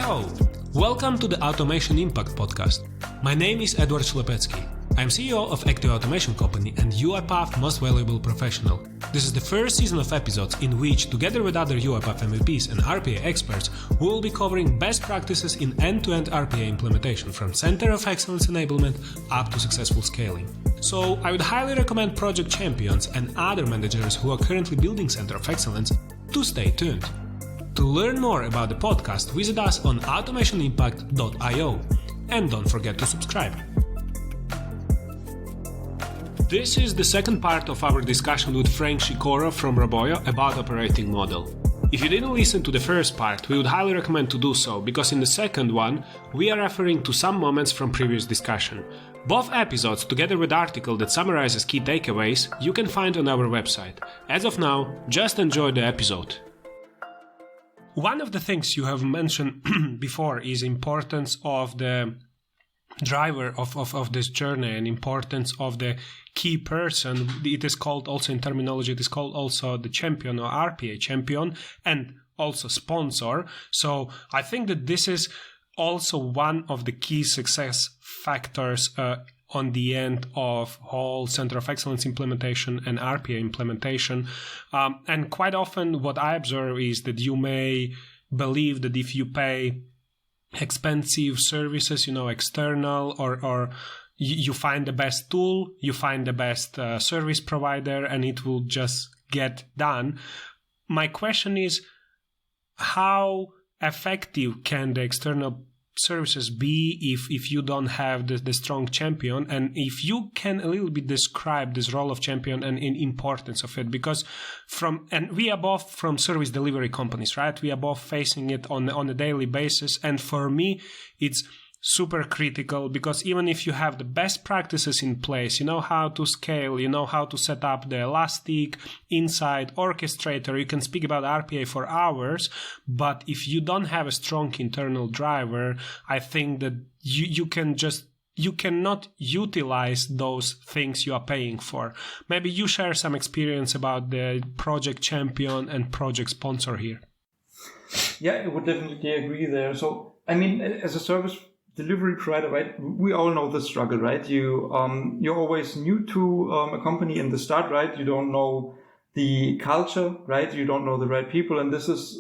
Hello! Welcome to the Automation Impact podcast. My name is Eduard Shlepetskyy. I'm CEO of Active Automation Company and UiPath Most Valuable Professional. This is the first season of episodes in which, together with other UiPath MVPs and RPA experts, we will be covering best practices in end-to-end RPA implementation from Center of Excellence enablement up to successful scaling. So I would highly recommend project champions and other managers who are currently building Center of Excellence to stay tuned. To learn more about the podcast, visit us on automationimpact.io and don't forget to subscribe. This is the second part of our discussion with Frank Schikora from Roboyo about operating model. If you didn't listen to the first part, we would highly recommend to do so, because in the second one, we are referring to some moments from previous discussion. Both episodes, together with the article that summarizes key takeaways, you can find on our website. As of now, just enjoy the episode. One of the things you have mentioned before is importance of the driver of this journey and importance of the key person. It is called also in terminology, it is called also the champion or RPA champion and also sponsor. So I think that this is also one of the key success factors on the end of whole Center of Excellence implementation and RPA implementation. And quite often what I observe is that you may believe that if you pay expensive services, external, or you find the best tool, you find the best service provider, and it will just get done. My question is, how effective can the external services be if you don't have the strong champion, and if you can a little bit describe this role of champion and in importance of it, because we are both from service delivery companies, right? We are both facing it on a daily basis, and for me it's super critical, because even if you have the best practices in place, you know how to scale, you know how to set up the Elastic, Insight, Orchestrator, you can speak about RPA for hours, but if you don't have a strong internal driver, I think that you cannot utilize those things you are paying for. Maybe you share some experience about the project champion and project sponsor here. Yeah, I would definitely agree there. So, as a service delivery provider, right? We all know the struggle, right? You're always new to a company in the start, right? You don't know the culture, right? You don't know the right people, and this is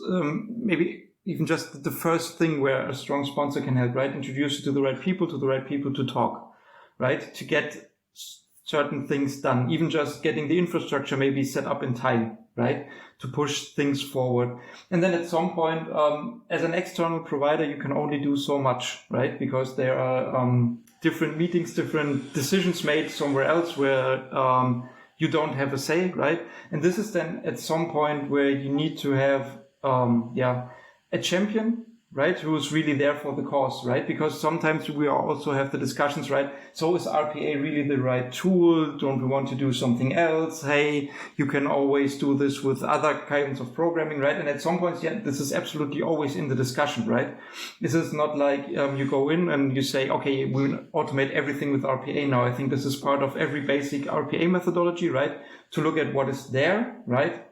maybe even just the first thing where a strong sponsor can help, right? Introduce you to the right people to talk, right? To get certain things done, even just getting the infrastructure maybe set up in time, right? To push things forward. And then at some point, as an external provider, you can only do so much, right? Because there are different meetings, different decisions made somewhere else where you don't have a say, right? And this is then at some point where you need to have a champion, right, who's really there for the cause, right? Because sometimes we also have the discussions, right? So is RPA really the right tool? Don't we want to do something else? Hey, you can always do this with other kinds of programming, right? And at some point, this is absolutely always in the discussion, right? This is not like you go in and you say, okay, we'll automate everything with RPA now. I think this is part of every basic RPA methodology, right? To look at what is there, right?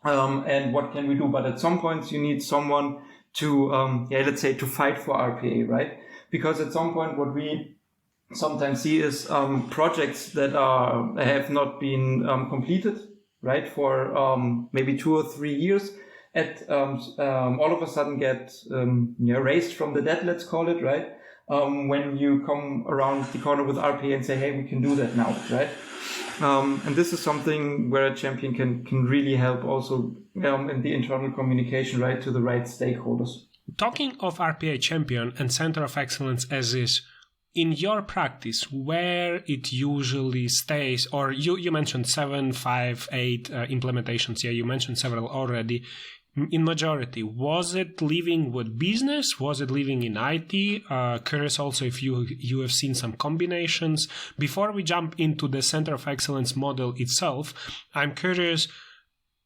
And what can we do? But at some points, you need someone to, let's say, to fight for RPA, right? Because at some point, what we sometimes see is projects that have not been completed, right, for maybe 2 or 3 years, all of a sudden get raised from the dead, let's call it, right? When you come around the corner with RPA and say, hey, we can do that now, right? And this is something where a champion can really help also in the internal communication, right, to the right stakeholders. Talking of RPA champion and Center of Excellence as is, in your practice, where it usually stays, or you mentioned 7, 5, 8 implementations, you mentioned several already. In majority, was it living with business? Was it living in IT? Curious also if you have seen some combinations. Before we jump into the Center of Excellence model itself, I'm curious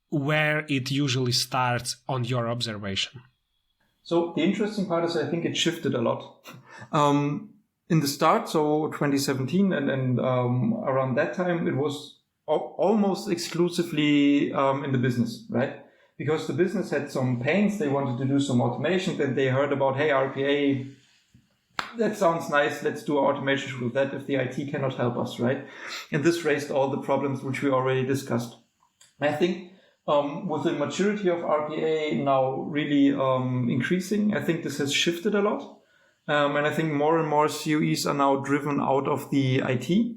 where it usually starts on your observation. So the interesting part is I think it shifted a lot. In the start, so 2017 and around that time, it was almost exclusively in the business, right? Because the business had some pains, they wanted to do some automation, then they heard about, hey, RPA, that sounds nice, let's do automation with that if the IT cannot help us, right? And this raised all the problems which we already discussed. I think with the maturity of RPA now really increasing, I think this has shifted a lot. And I think more and more COEs are now driven out of the IT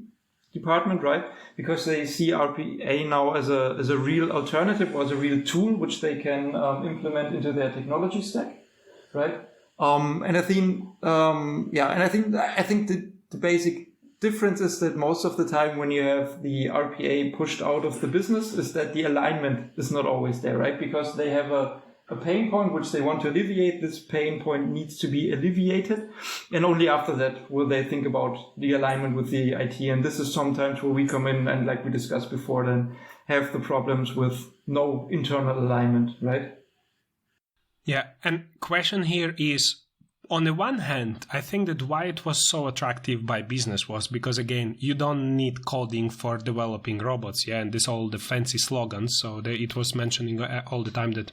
department, right? Because they see RPA now as a real alternative or as a real tool which they can implement into their technology stack, right? And I think, I think the basic difference is that most of the time when you have the RPA pushed out of the business is that the alignment is not always there, right? Because they have a pain point which they want to alleviate. This pain point needs to be alleviated. And only after that will they think about the alignment with the IT. And this is sometimes where we come in and, like we discussed before, then have the problems with no internal alignment, right? Yeah, and question here is, on the one hand, I think that why it was so attractive by business was because, again, you don't need coding for developing robots, yeah, and this all the fancy slogans. So it was mentioning all the time that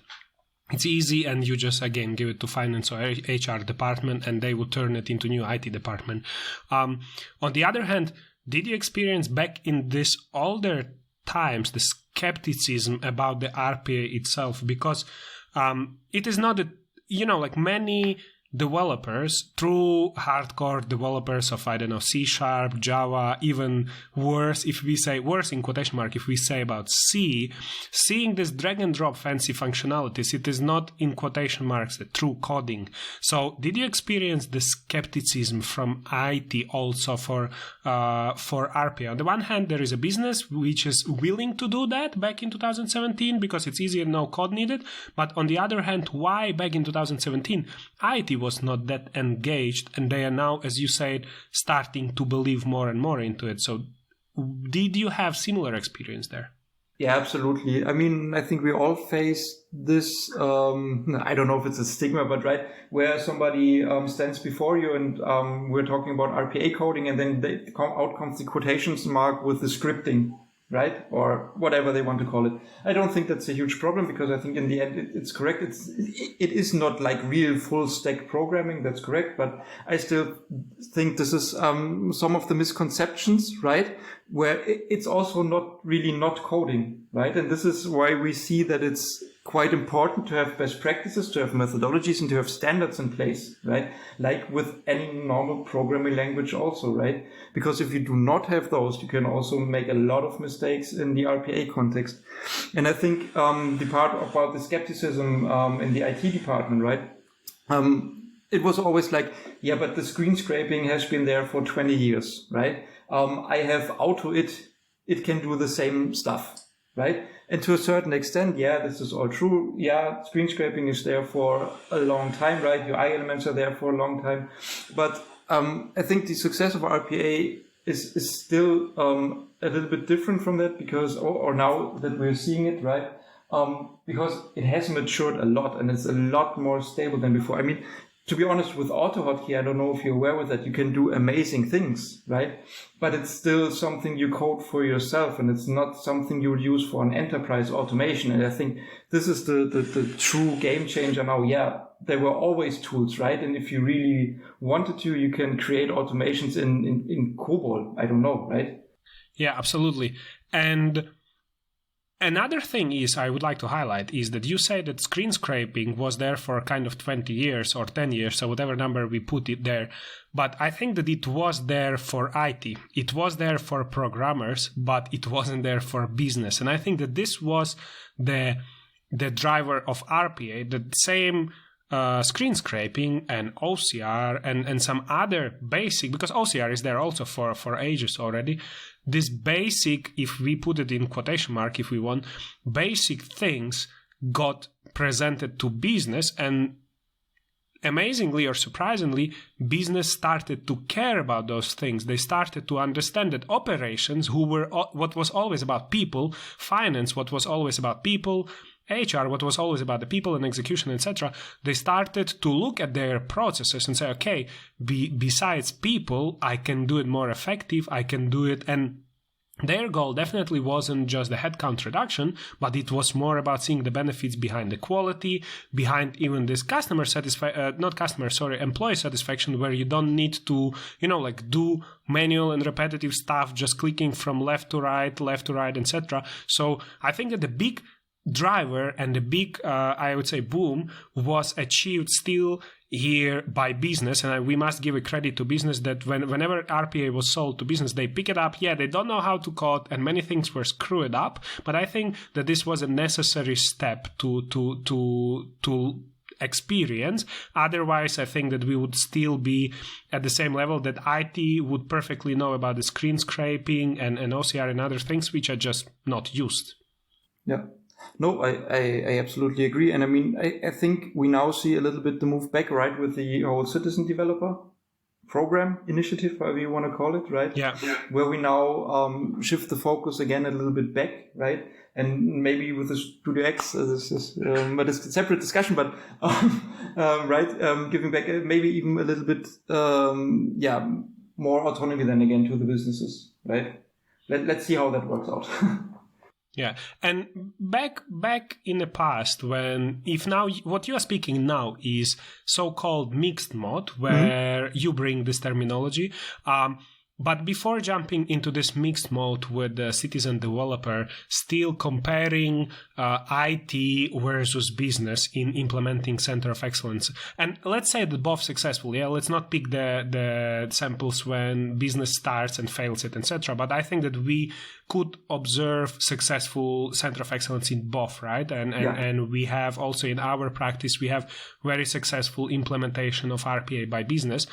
it's easy and you just, again, give it to finance or HR department and they will turn it into new IT department. On the other hand, did you experience back in this older times the skepticism about the RPA itself? Because it is not that, like many developers, true hardcore developers of, I don't know, C#, Java, even worse, if we say worse in quotation mark, if we say about C, seeing this drag and drop fancy functionalities, it is not in quotation marks the true coding. So did you experience the skepticism from IT also for RPA? On the one hand, there is a business which is willing to do that back in 2017 because it's easier, no code needed. But on the other hand, why back in 2017 IT was not that engaged, and they are now, as you said, starting to believe more and more into it. So did you have similar experience there? Yeah, absolutely. I mean, I think we all face this, I don't know if it's a stigma, but right, where somebody stands before you and we're talking about RPA coding and then out comes the quotations mark with the scripting, right? Or whatever they want to call it. I don't think that's a huge problem because I think in the end it's correct. It is not like real full stack programming. That's correct. But I still think this is some of the misconceptions, right? Where it's also not really not coding, right? And this is why we see that it's quite important to have best practices, to have methodologies, and to have standards in place, right? Like with any normal programming language also, right? Because if you do not have those, you can also make a lot of mistakes in the RPA context. And I think the part about the skepticism in the IT department, right? It was always like, yeah, but the screen scraping has been there for 20 years, right? I have it can do the same stuff, right? And to a certain extent, yeah, this is all true. Yeah, screen scraping is there for a long time, right? UI elements are there for a long time. But I think the success of RPA is still a little bit different from that because, or now that we're seeing it, right? Because it has matured a lot and it's a lot more stable than before. I mean, to be honest, with AutoHotkey, I don't know if you're aware with that, you can do amazing things, right? But it's still something you code for yourself and it's not something you would use for an enterprise automation. And I think this is the true game changer now. Yeah, there were always tools, right? And if you really wanted to, you can create automations in COBOL. I don't know, right? Yeah, absolutely. And another thing is I would like to highlight is that you say that screen scraping was there for kind of 20 years or 10 years, so whatever number we put it there. But I think that it was there for IT. It was there for programmers, but it wasn't there for business. And I think that this was the driver of RPA, the same screen scraping and OCR and some other basic, because OCR is there also for ages already. This basic, if we put it in quotation mark, if we want, basic things got presented to business, and amazingly or surprisingly, business started to care about those things. They started to understand that operations, who were what was always about people, finance, what was always about people, HR, what was always about the people and execution, etc., they started to look at their processes and say, okay, besides people, I can do it more effective, I can do it. And their goal definitely wasn't just the headcount reduction, but it was more about seeing the benefits behind the quality, behind even this employee satisfaction, where you don't need to, do manual and repetitive stuff, just clicking from left to right, etc. So I think that the big driver and the big, I would say, boom was achieved still here by business, and we must give a credit to business that whenever RPA was sold to business, they pick it up. Yeah, they don't know how to code, and many things were screwed up. But I think that this was a necessary step to experience. Otherwise, I think that we would still be at the same level, that IT would perfectly know about the screen scraping and OCR and other things which are just not used. Yeah. No, I absolutely agree. And I mean, I think we now see a little bit the move back, right, with the whole citizen developer program initiative, however you want to call it, right? Yeah. Where we now shift the focus again a little bit back, right? And maybe with the Studio X, this is but it's a separate discussion, but right, giving back maybe even a little bit, more autonomy then again to the businesses, right? Let's see how that works out. Yeah, and back in the past, if now what you are speaking now is so-called mixed mode, where you bring this terminology. But before jumping into this mixed mode with the citizen developer, still comparing IT versus business in implementing Center of Excellence. And let's say that both successful. Yeah, let's not pick the samples when business starts and fails it, etc. But I think that we could observe successful Center of Excellence in both, right? And we have also in our practice, we have very successful implementation of RPA by business.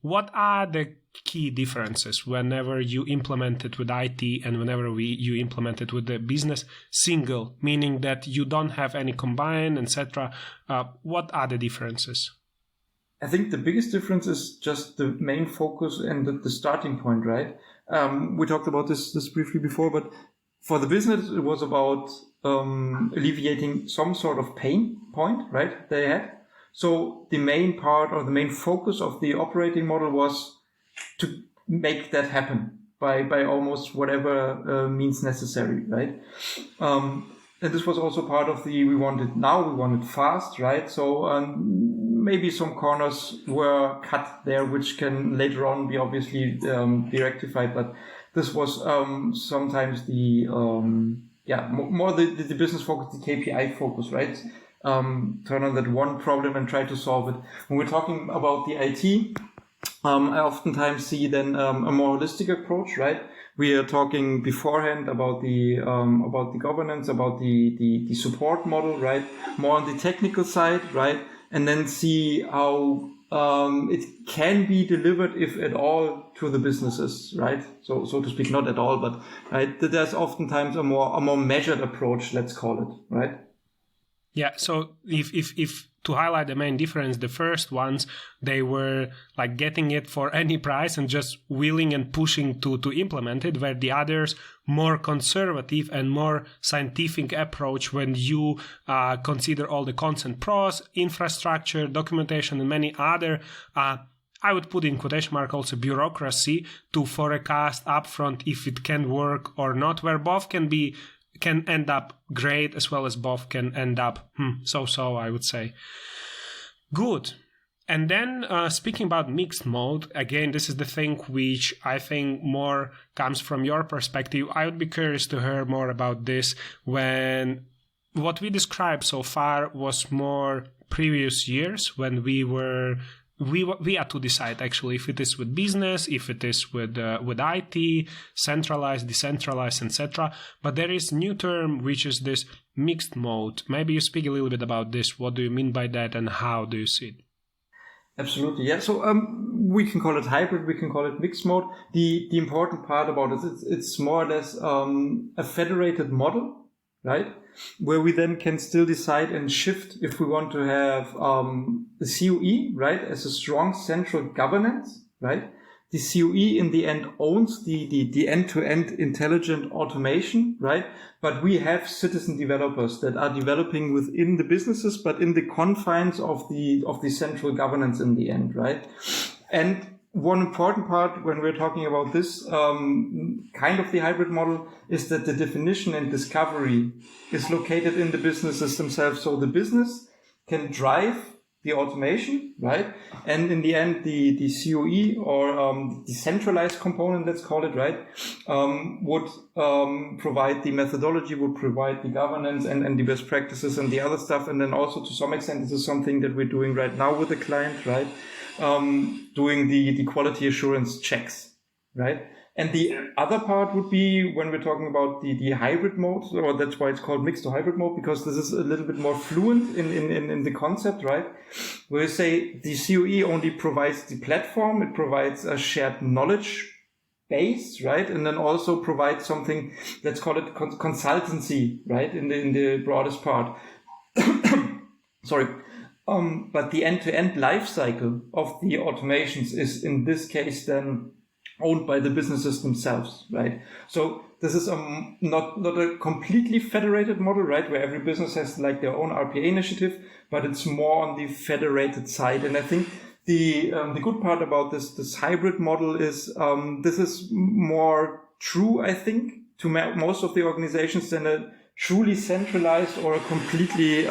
What are the key differences whenever you implement it with IT and whenever you implement it with the business single, meaning that you don't have any combined, etc.? What are the differences? I think the biggest difference is just the main focus and the starting point, right? We talked about this briefly before, but for the business, it was about alleviating some sort of pain point, right, they had. So the main part or the main focus of the operating model was to make that happen by almost whatever means necessary, right? And this was also part of we wanted fast, right? So maybe some corners were cut there, which can later on be obviously be rectified. But this was sometimes more the business focus, the KPI focus, right? Turn on that one problem and try to solve it. When we're talking about the IT, I oftentimes see then a more holistic approach, right? We are talking beforehand about the governance, about the support model, right? More on the technical side, right? And then see how it can be delivered, if at all, to the businesses, right? So to speak, not at all, but right. There's oftentimes a more measured approach, let's call it, right? Yeah, so if to highlight the main difference, the first ones, they were like getting it for any price and just willing and pushing to implement it, where the others more conservative and more scientific approach when you consider all the consent pros, infrastructure, documentation, and many other I would put in quotation mark also bureaucracy to forecast upfront if it can work or not, where both can end up great as well as both can end up so-so, I would say. Good. And then speaking about mixed mode, again, this is the thing which I think more comes from your perspective. I would be curious to hear more about this, when what we described so far was more previous years, when we had to decide actually if it is with business, if it is with IT, centralized, decentralized, etc. But there is new term which is this mixed mode. Maybe you speak a little bit about this. What do you mean by that, and how do you see it? Absolutely, yeah. So we can call it hybrid, we can call it mixed mode. The important part about it, it's more or less a federated model, right? Where we then can still decide and shift if we want to have the COE, right, as a strong central governance, right? The COE in the end owns the end-to-end intelligent automation, right? But we have citizen developers that are developing within the businesses, but in the confines of the central governance in the end, right? And one important part when we're talking about this kind of the hybrid model is that the definition and discovery is located in the businesses themselves. So the business can drive the automation, right? And in the end, the COE or decentralized component, let's call it, right, would provide the methodology, would provide the governance and the best practices and the other stuff. And then also to some extent, this is something that we're doing right now with the client, right? Doing the quality assurance checks, right? And the other part would be when we're talking about the hybrid mode, or that's why it's called mixed to hybrid mode, because this is a little bit more fluent in the concept, right? Where you say the COE only provides the platform, it provides a shared knowledge base, right? And then also provides something, let's call it consultancy, right? In the broadest part. Sorry. But the end-to-end life cycle of the automations is in this case then owned by the businesses themselves, right? So this is not a completely federated model, right? Where every business has like their own RPA initiative, but it's more on the federated side. And I think the good part about this hybrid model is this is more true, I think, to most of the organizations than a truly centralized or a completely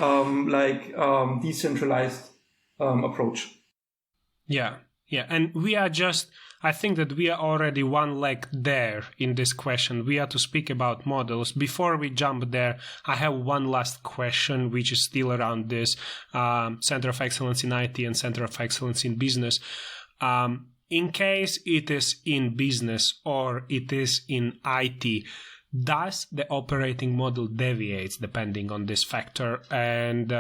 decentralized approach. Yeah. And I think that we are already one leg there in this question. We are to speak about models. Before we jump there, I have one last question, which is still around this Center of Excellence in IT and Center of Excellence in Business. In case it is in business or it is in IT, does the operating model deviates depending on this factor, and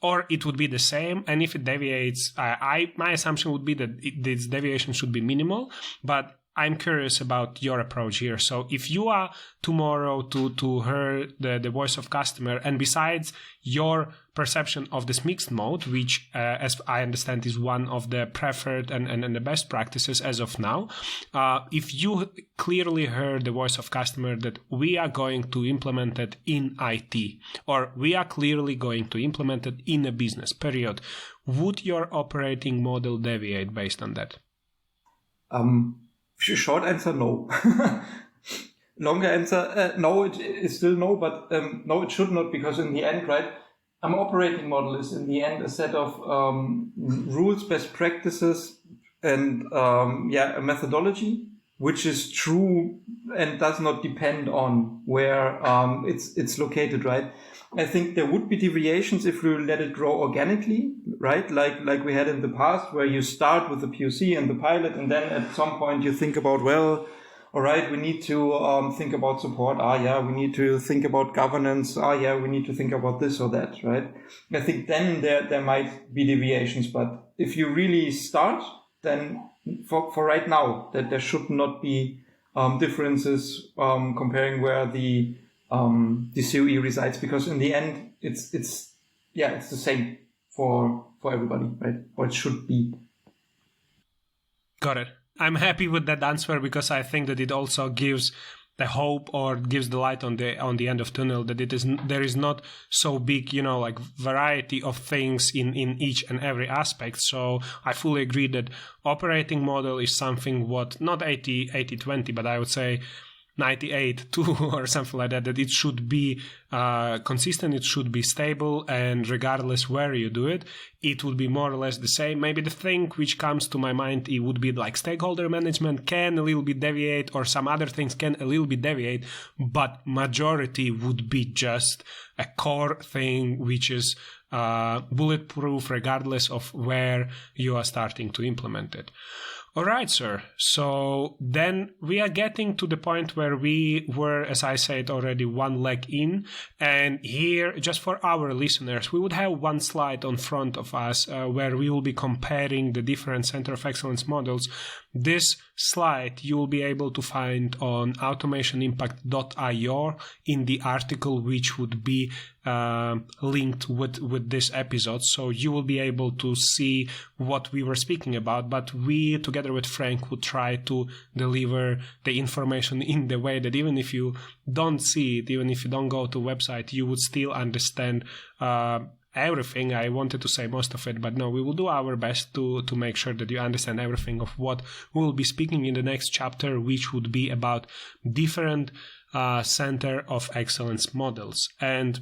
or it would be the same? And if it deviates, my assumption would be that this deviation should be minimal, but I'm curious about your approach here. So if you are tomorrow to hear the voice of customer, and besides your perception of this mixed mode, which as I understand is one of the preferred and the best practices as of now, if you clearly heard the voice of customer that we are going to implement it in IT, or we are clearly going to implement it in a business, period, would your operating model deviate based on that? Short answer, no. Longer answer, no, it is still no, but no, it should not, because in the end, right, an operating model is in the end a set of rules, best practices, and a methodology, which is true and does not depend on where it's located, right? I think there would be deviations if we let it grow organically, right? Like we had in the past, where you start with the POC and the pilot, and then at some point you think about, well, all right, we need to think about support. We need to think about governance. We need to think about this or that, right? I think then there might be deviations, but if you really start, then for right now, that there should not be differences comparing where the COE resides, because in the end it's the same for everybody, right? Or it should be. Got it. I'm happy with that answer, because I think that it also gives the hope, or gives the light on the end of tunnel, that there is not so big, like variety of things in each and every aspect. So I fully agree that operating model is something what not 80-20, but I would say 98-2 or something like that, that it should be consistent, it should be stable, and regardless where you do it, it would be more or less the same. Maybe the thing which comes to my mind, it would be like stakeholder management can a little bit deviate, or some other things can a little bit deviate, but majority would be just a core thing which is bulletproof regardless of where you are starting to implement it. All right, sir. So then we are getting to the point where we were, as I said already, one leg in. And here, just for our listeners, we would have one slide on front of us where we will be comparing the different Center of Excellence models. This slide you will be able to find on automationimpact.io in the article which would be linked with this episode. So you will be able to see what we were speaking about, but we, together with Frank, would try to deliver the information in the way that even if you don't see it, even if you don't go to the website, you would still understand everything. I wanted to say most of it, but no, we will do our best to make sure that you understand everything of what we'll be speaking in the next chapter, which would be about different center of excellence models. And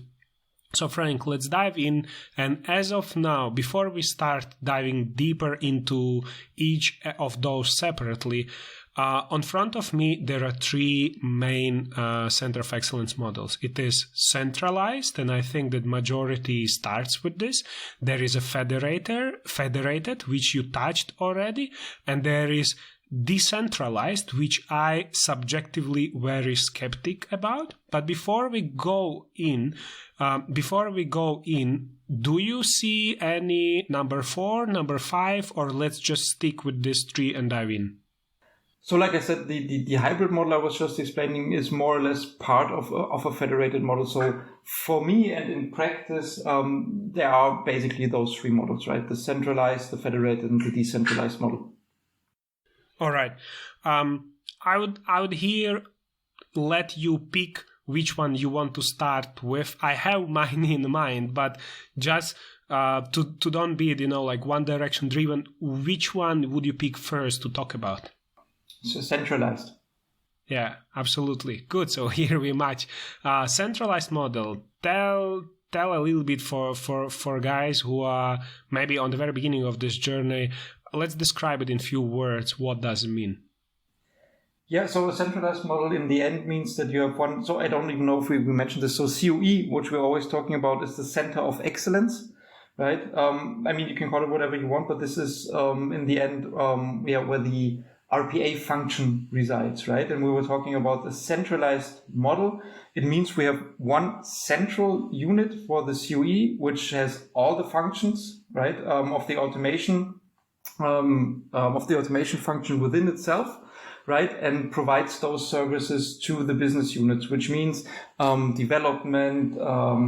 so, Frank, let's dive in. And as of now, before we start diving deeper into each of those separately, on front of me, there are three main center of excellence models. It is centralized, and I think that majority starts with this. There is a federated, which you touched already, and there is decentralized, which I subjectively very skeptic about. But before we go in, do you see any number 4, number 5, or let's just stick with this 3 and dive in? So like I said, the hybrid model I was just explaining is more or less part of a federated model. So for me and in practice, there are basically those 3 models, right? The centralized, the federated, and the decentralized model. All right. I would here let you pick which one you want to start with. I have mine in mind, but just to don't be, like one direction driven, which one would you pick first to talk about? So centralized. Yeah, absolutely. Good. So here we match. Centralized model. Tell a little bit for guys who are maybe on the very beginning of this journey. Let's describe it in few words. What does it mean? Yeah, so a centralized model in the end means that you have one. So I don't even know if we mentioned this. So COE, which we're always talking about, is the center of excellence, right? I mean, you can call it whatever you want, but this is in the end, where the RPA function resides, right? And we were talking about the centralized model. It means we have one central unit for the COE, which has all the functions, right, of the automation function within itself, right, and provides those services to the business units, which means development,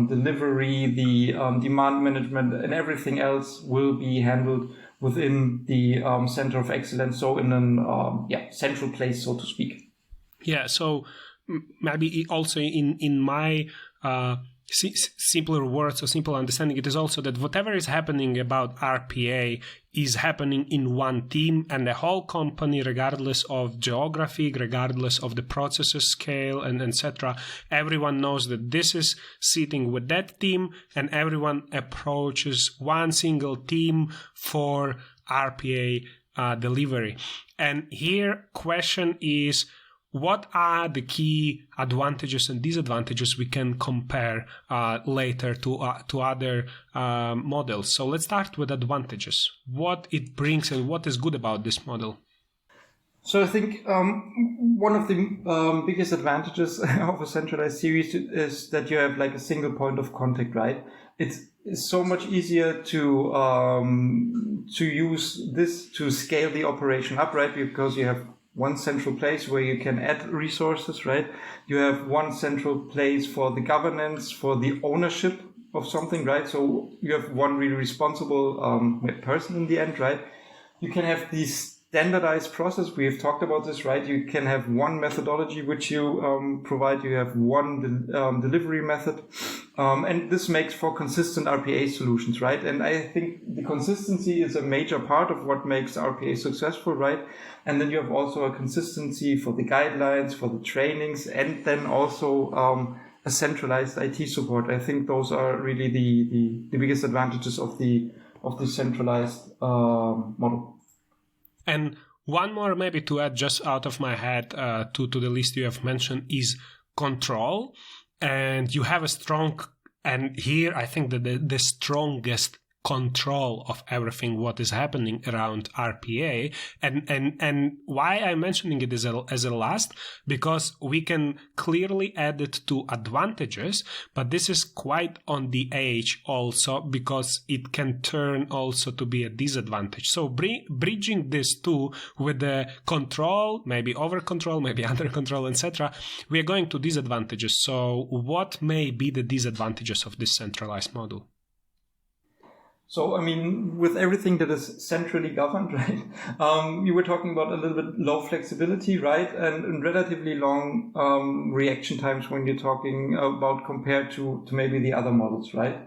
delivery, the demand management, and everything else will be handled within the center of excellence, so in an central place, so to speak. Yeah, so maybe also in my simpler words or simple understanding, it is also that whatever is happening about RPA is happening in one team, and the whole company, regardless of geography, regardless of the processes scale and etc., everyone knows that this is sitting with that team, and everyone approaches one single team for RPA delivery. And here question is, what are the key advantages and disadvantages we can compare later to other models? So let's start with advantages. What it brings and what is good about this model? So I think one of the biggest advantages of a centralized series is that you have like a single point of contact, right? It's so much easier to use this to scale the operation up, right? Because you have one central place where you can add resources, right? You have one central place for the governance, for the ownership of something, right? So you have one really responsible person in the end, right? You can have these standardized process. We have talked about this, right? You can have one methodology which you provide. You have one delivery method. And this makes for consistent RPA solutions, right? And I think the consistency is a major part of what makes RPA successful, right? And then you have also a consistency for the guidelines, for the trainings, and then also a centralized IT support. I think those are really the biggest advantages of the centralized model. And one more maybe to add just out of my head to the list you have mentioned is control. And you have a strong, and here I think that the strongest control of everything what is happening around RPA, and why I'm mentioning it as a last, because we can clearly add it to advantages, but this is quite on the edge also, because it can turn also to be a disadvantage. So bridging this two with the control, maybe over control, maybe under control, etc., we are going to disadvantages. So what may be the disadvantages of this centralized model? So, I mean, with everything that is centrally governed, right, you were talking about a little bit low flexibility, right, and relatively long reaction times when you're talking about compared to maybe the other models, right?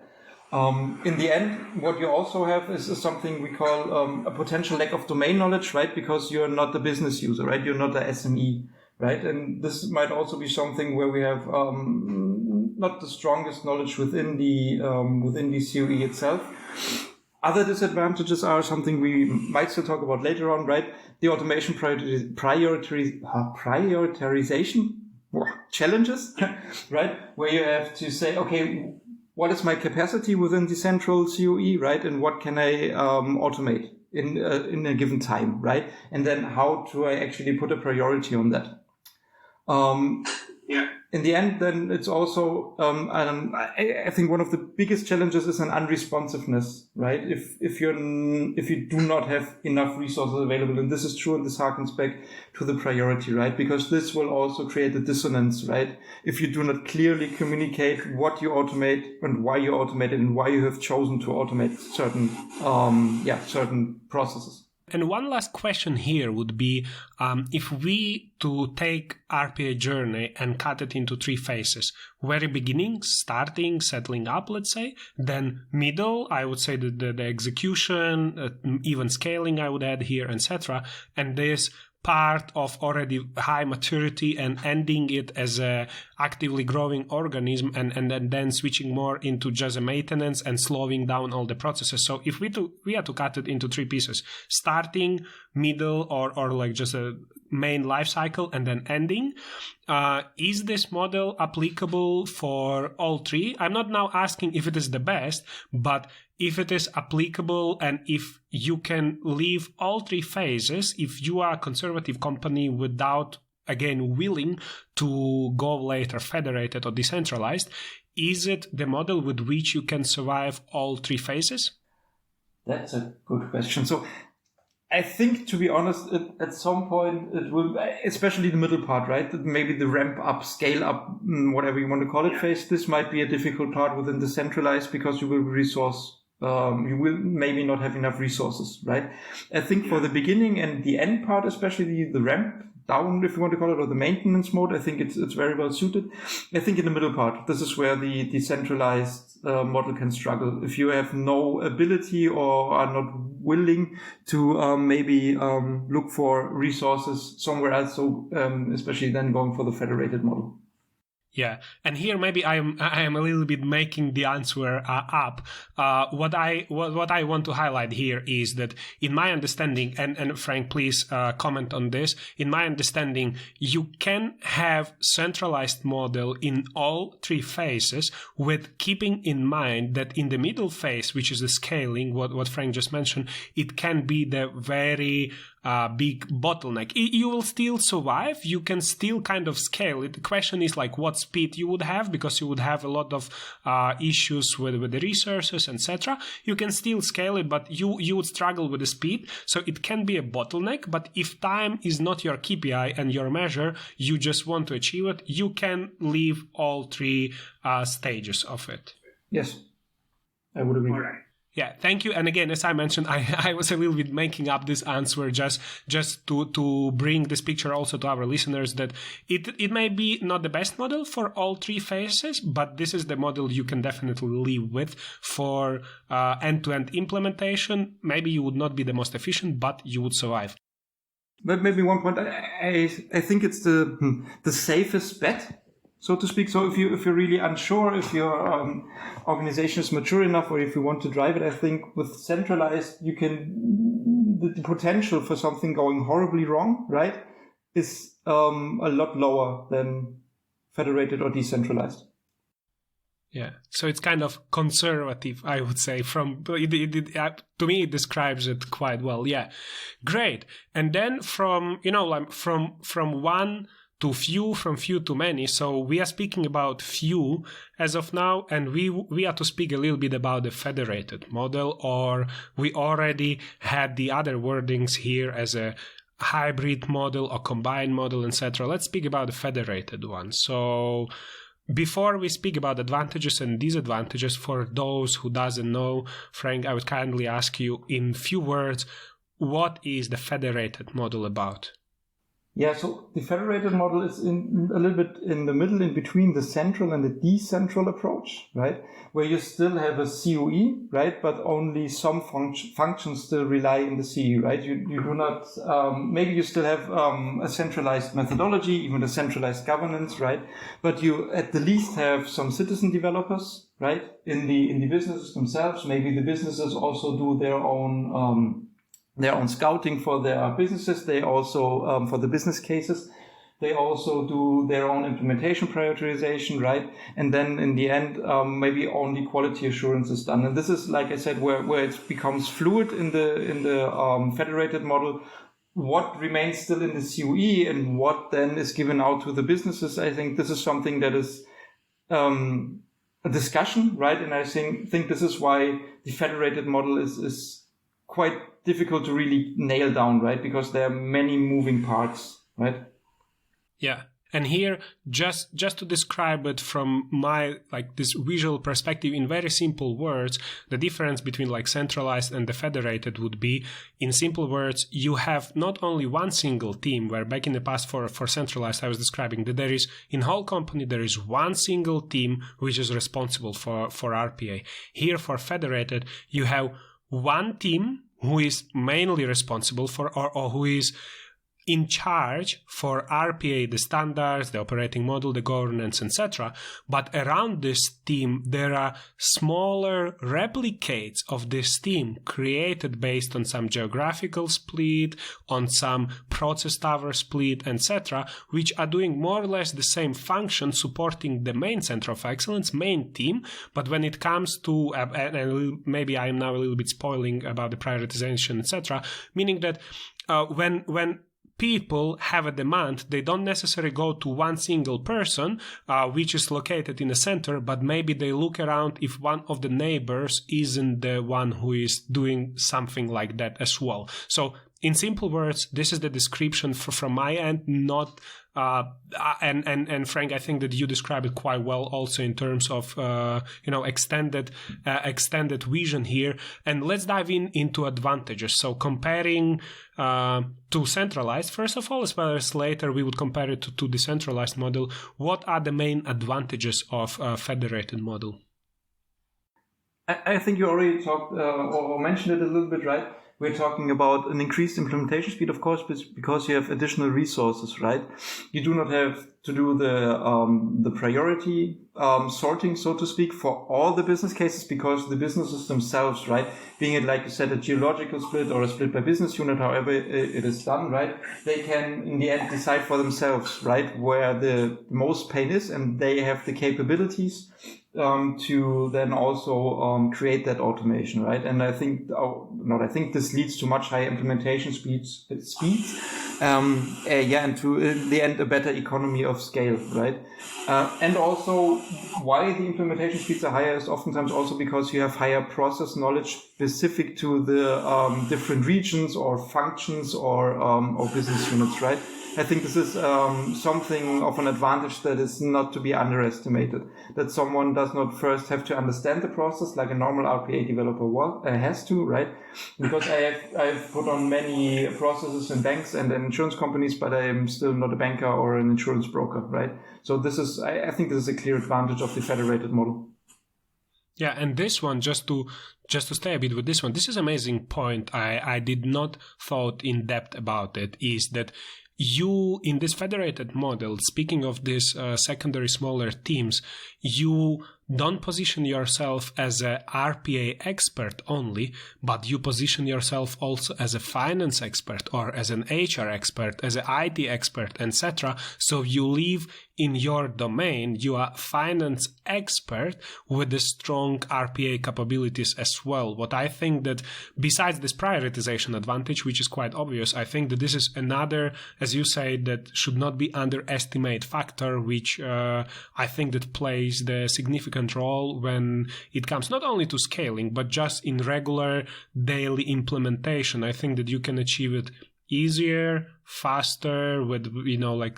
In the end, what you also have is something we call a potential lack of domain knowledge, right? Because you're not the business user, right? You're not the SME, right? And this might also be something where we have not the strongest knowledge within the COE itself. Other disadvantages are something we might still talk about later on, right? The automation prioritization challenges, right? Where you have to say, okay, what is my capacity within the central COE, right? And what can I automate in a given time, right? And then how do I actually put a priority on that? In the end, then it's also, I think one of the biggest challenges is an unresponsiveness, right? If you do not have enough resources available, and this is true, and this harkens back to the priority, right? Because this will also create a dissonance, right? If you do not clearly communicate what you automate and why you automate it and why you have chosen to automate certain processes. And one last question here would be, if we to take RPA journey and cut it into 3 phases, very beginning, starting, settling up, let's say, then middle, I would say the execution, even scaling I would add here, etc. And this part of already high maturity and ending it as a actively growing organism and then switching more into just a maintenance and slowing down all the processes. So if we are to cut it into 3 pieces, starting, middle, or like just a main life cycle and then ending, is this model applicable for all 3? I'm not now asking if it is the best, but if it is applicable and if you can leave all 3 phases, if you are a conservative company without, again, willing to go later federated or decentralized, is it the model with which you can survive all 3 phases? That's a good question. So I think, to be honest, at some point it will, especially the middle part, right? Maybe the ramp up, scale up, whatever you want to call it, phase. This might be a difficult part within the centralized because you will you will maybe not have enough resources, right? I think for the beginning and the end part, especially the ramp down, if you want to call it, or the maintenance mode, I think it's very well suited. I think in the middle part, this is where the decentralized model can struggle. If you have no ability or are not willing to maybe look for resources somewhere else, so especially then going for the federated model. Yeah, and here maybe I am a little bit making the answer up. What I want to highlight here is that in my understanding, and Frank, please comment on this. In my understanding, you can have centralized model in all 3 phases, with keeping in mind that in the middle phase, which is the scaling, what Frank just mentioned, it can be the very big bottleneck. You will still survive. You can still kind of scale it. The question is like what speed you would have, because you would have a lot of issues with the resources, etc. You can still scale it, but you would struggle with the speed. So it can be a bottleneck. But if time is not your KPI and your measure, you just want to achieve it, you can leave all 3 stages of it. Yes, I would agree. All right. Yeah, thank you. And again, as I mentioned, I was a little bit making up this answer just to bring this picture also to our listeners that it may be not the best model for all 3 phases, but this is the model you can definitely live with for end-to-end implementation. Maybe you would not be the most efficient, but you would survive. But maybe one point, I think it's the safest bet, so to speak. So if you're really unsure, if your organization is mature enough, or if you want to drive it, I think with centralized, you can, the potential for something going horribly wrong, right, is a lot lower than federated or decentralized. Yeah, so it's kind of conservative, I would say. To me, it describes it quite well. Yeah, great. And then from one to few, from few to many. So we are speaking about few as of now, and we are to speak a little bit about the federated model, or we already had the other wordings here as a hybrid model or combined model, etc. Let's speak about the federated one. So before we speak about advantages and disadvantages, for those who doesn't know, Frank, I would kindly ask you in few words, what is the federated model about? Yeah, so the federated model is in a little bit in the middle, in between the central and the decentral approach, right? Where you still have a COE, right? But only some functions still rely in the COE, right? You do not, maybe you still have a centralized methodology, even a centralized governance, right? But you at the least have some citizen developers, right? In the businesses themselves. Maybe the businesses also do their own scouting for their businesses. They also, for the business cases, they also do their own implementation prioritization, right? And then in the end, maybe only quality assurance is done. And this is, like I said, where it becomes fluid in the federated model. What remains still in the COE and what then is given out to the businesses, I think this is something that is a discussion, right? And I think this is why the federated model is quite difficult to really nail down, right? Because there are many moving parts, right? Yeah. And here, just to describe it from my, this visual perspective in very simple words, the difference between centralized and the federated would be, in simple words, you have not only one single team, where back in the past for centralized, I was describing that there is, in whole company, there is one single team which is responsible for RPA. Here for federated, you have one team who is mainly responsible for, or who is in charge for RPA, the standards, the operating model, the governance, etc. But around this team, there are smaller replicates of this team created based on some geographical split, on some process tower split, etc., which are doing more or less the same function, supporting the main center of excellence, main team. But when it comes to, and maybe I am now a little bit spoiling about the prioritization, etc., meaning that when people have a demand, they don't necessarily go to one single person, which is located in the center, but maybe they look around if one of the neighbors isn't the one who is doing something like that as well. So in simple words, this is the description from my end, not and Frank, I think that you described it quite well also in terms of extended vision here. And let's dive into advantages. So comparing to centralized, first of all, as well as later we would compare it to decentralized model. What are the main advantages of a federated model? I think you already talked or mentioned it a little bit, right? We're talking about an increased implementation speed, of course, because you have additional resources, right? You do not have to do the priority sorting, so to speak, for all the business cases, because the businesses themselves, right, being it, like you said, a geological split or a split by business unit, however it is done, right, they can in the end decide for themselves, right, where the most pain is, and they have the capabilities to then also create that automation, right? And I think, this leads to much higher implementation speeds, and to in the end a better economy of scale, right? And also, why the implementation speeds are higher is oftentimes also because you have higher process knowledge specific to the different regions or functions or business units, right? I think this is something of an advantage that is not to be underestimated. That someone does not first have to understand the process like a normal RPA developer has to, right? Because I've put on many processes in banks and in insurance companies, but I am still not a banker or an insurance broker, right? So this is, I think this is a clear advantage of the federated model. Yeah, and this one, just to stay a bit with this one, this is an amazing point. I did not thought in depth about it, is that you, in this federated model, speaking of these secondary smaller teams, you don't position yourself as a RPA expert only, but you position yourself also as a finance expert or as an HR expert, as an IT expert, etc. So you live in your domain, you are finance expert with the strong RPA capabilities as well. What I think that besides this prioritization advantage, which is quite obvious, I think that this is another, as you say, that should not be underestimated factor, which I think that plays the significant role when it comes not only to scaling, but just in regular daily implementation. I think that you can achieve it easier, faster, with,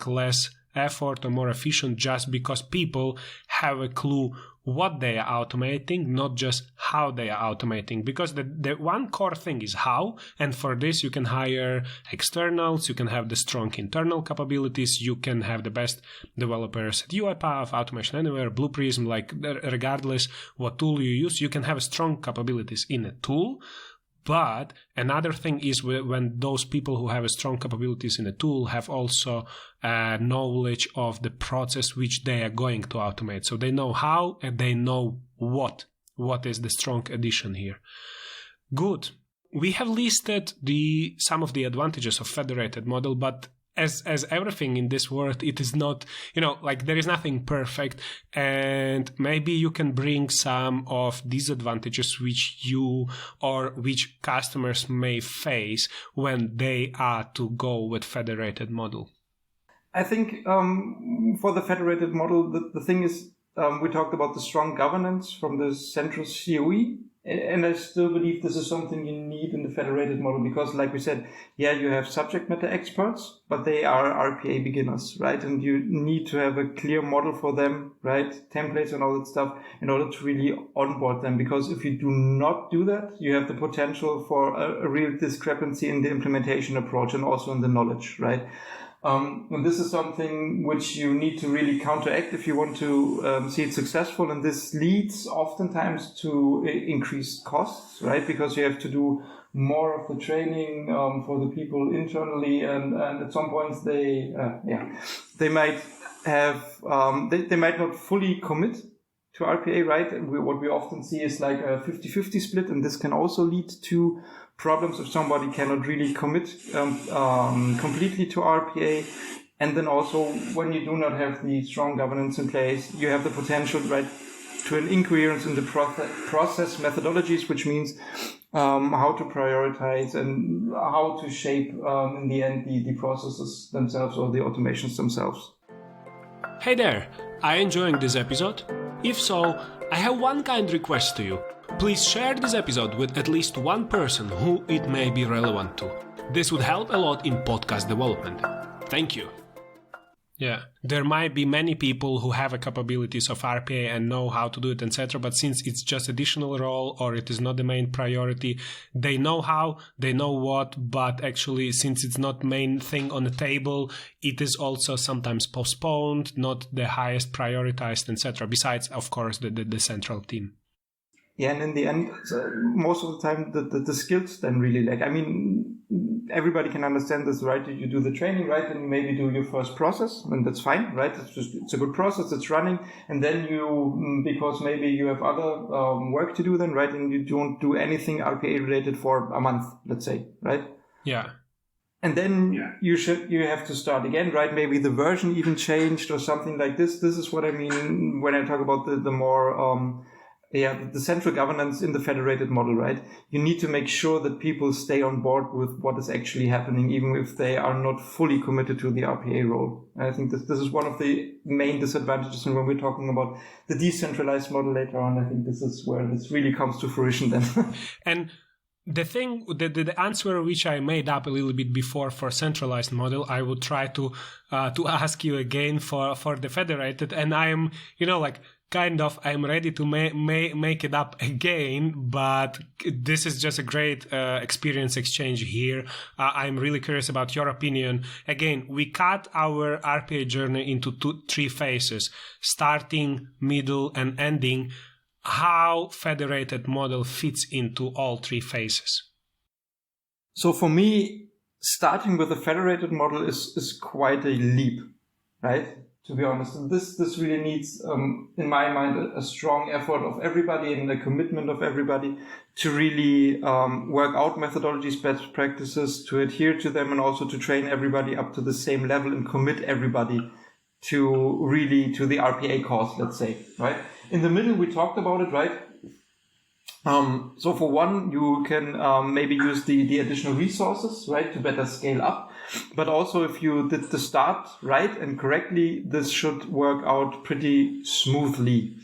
less effort or more efficient, just because people have a clue what they are automating, not just how they are automating. Because the one core thing is how, and for this you can hire externals, you can have the strong internal capabilities, you can have the best developers at UiPath, Automation Anywhere, Blue Prism, like regardless what tool you use, you can have strong capabilities in a tool. But another thing is when those people who have strong capabilities in a tool have also knowledge of the process which they are going to automate. So they know how and they know what. What is the strong addition here? Good. We have listed some of the advantages of federated model, but as everything in this world, it is not, like there is nothing perfect, and maybe you can bring some of these advantages which you or which customers may face when they are to go with federated model. I think for the federated model, the thing is, we talked about the strong governance from the central COE. And I still believe this is something you need in the federated model because, like we said, you have subject matter experts, but they are RPA beginners, right? And you need to have a clear model for them, right? Templates and all that stuff in order to really onboard them. Because if you do not do that, you have the potential for a real discrepancy in the implementation approach and also in the knowledge, right? And this is something which you need to really counteract if you want to see it successful. And this leads oftentimes to increased costs, right? Because you have to do more of the training for the people internally, and at some points they might have they might not fully commit to RPA, right? What we often see is like a 50-50 split, and this can also lead to problems if somebody cannot really commit completely to RPA. And then also when you do not have the strong governance in place, you have the potential, right, to an incoherence in the process methodologies, which means how to prioritize and how to shape in the end the processes themselves or the automations themselves. Hey there, are you enjoying this episode? If so, I have one kind request to you. Please share this episode with at least one person who it may be relevant to. This would help a lot in podcast development. Thank you. Yeah, there might be many people who have the capabilities of RPA and know how to do it, etc. But since it's just additional role or it is not the main priority, they know how, they know what, but actually since it's not main thing on the table, it is also sometimes postponed, not the highest prioritized, etc. Besides, of course, the central team. Yeah, and in the end, most of the time, the skills then really lack. I mean, everybody can understand this, right? You do the training, right? And maybe do your first process, and that's fine, right? It's a good process, it's running. And then because maybe you have other work to do then, right? And you don't do anything RPA related for a month, let's say, right? Yeah. And then you have to start again, right? Maybe the version even changed or something like this. This is what I mean when I talk about the more... the central governance in the federated model, right? You need to make sure that people stay on board with what is actually happening, even if they are not fully committed to the RPA role. And I think this is one of the main disadvantages. And when we're talking about the decentralized model later on, I think this is where this really comes to fruition then. And the thing, the answer which I made up a little bit before for centralized model, I would try to ask you again for the federated, and I'm, I'm ready to make it up again, but this is just a great experience exchange here. I'm really curious about your opinion. Again, we cut our RPA journey into 3 phases, starting, middle, and ending. How federated model fits into all 3 phases? So for me, starting with a federated model is quite a leap, right? To be honest, and this really needs, in my mind, a strong effort of everybody and a commitment of everybody to really work out methodologies, best practices, to adhere to them, and also to train everybody up to the same level and commit everybody to the RPA course, let's say, right? In the middle, we talked about it, right? So for one, you can maybe use the additional resources, right, to better scale up. But also if you did the start right and correctly, this should work out pretty smoothly.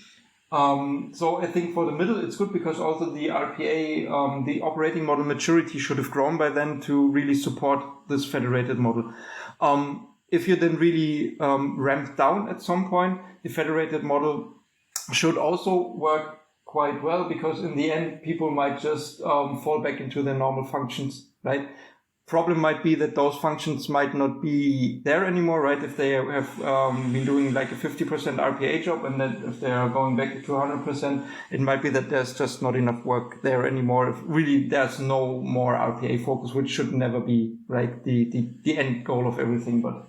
So I think for the middle, it's good because also the RPA, the operating model maturity should have grown by then to really support this federated model. If you then really ramp down at some point, the federated model should also work quite well, because in the end, people might just fall back into their normal functions, right? Problem might be that those functions might not be there anymore, right? If they have been doing like a 50% RPA job, and then if they are going back to 100%, it might be that there's just not enough work there anymore. If really there's no more RPA focus, which should never be, right, the end goal of everything, but...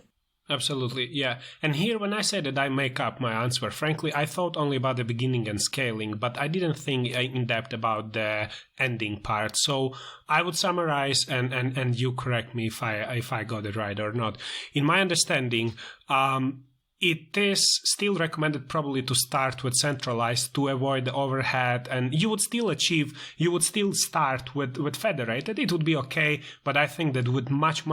Absolutely, yeah. And here, when I said that I make up my answer, frankly, I thought only about the beginning and scaling, but I didn't think in depth about the ending part. So I would summarize, and you correct me if I got it right or not. In my understanding, it is still recommended probably to start with centralized to avoid the overhead, and you would still start with federated. It would be okay, but I think that with much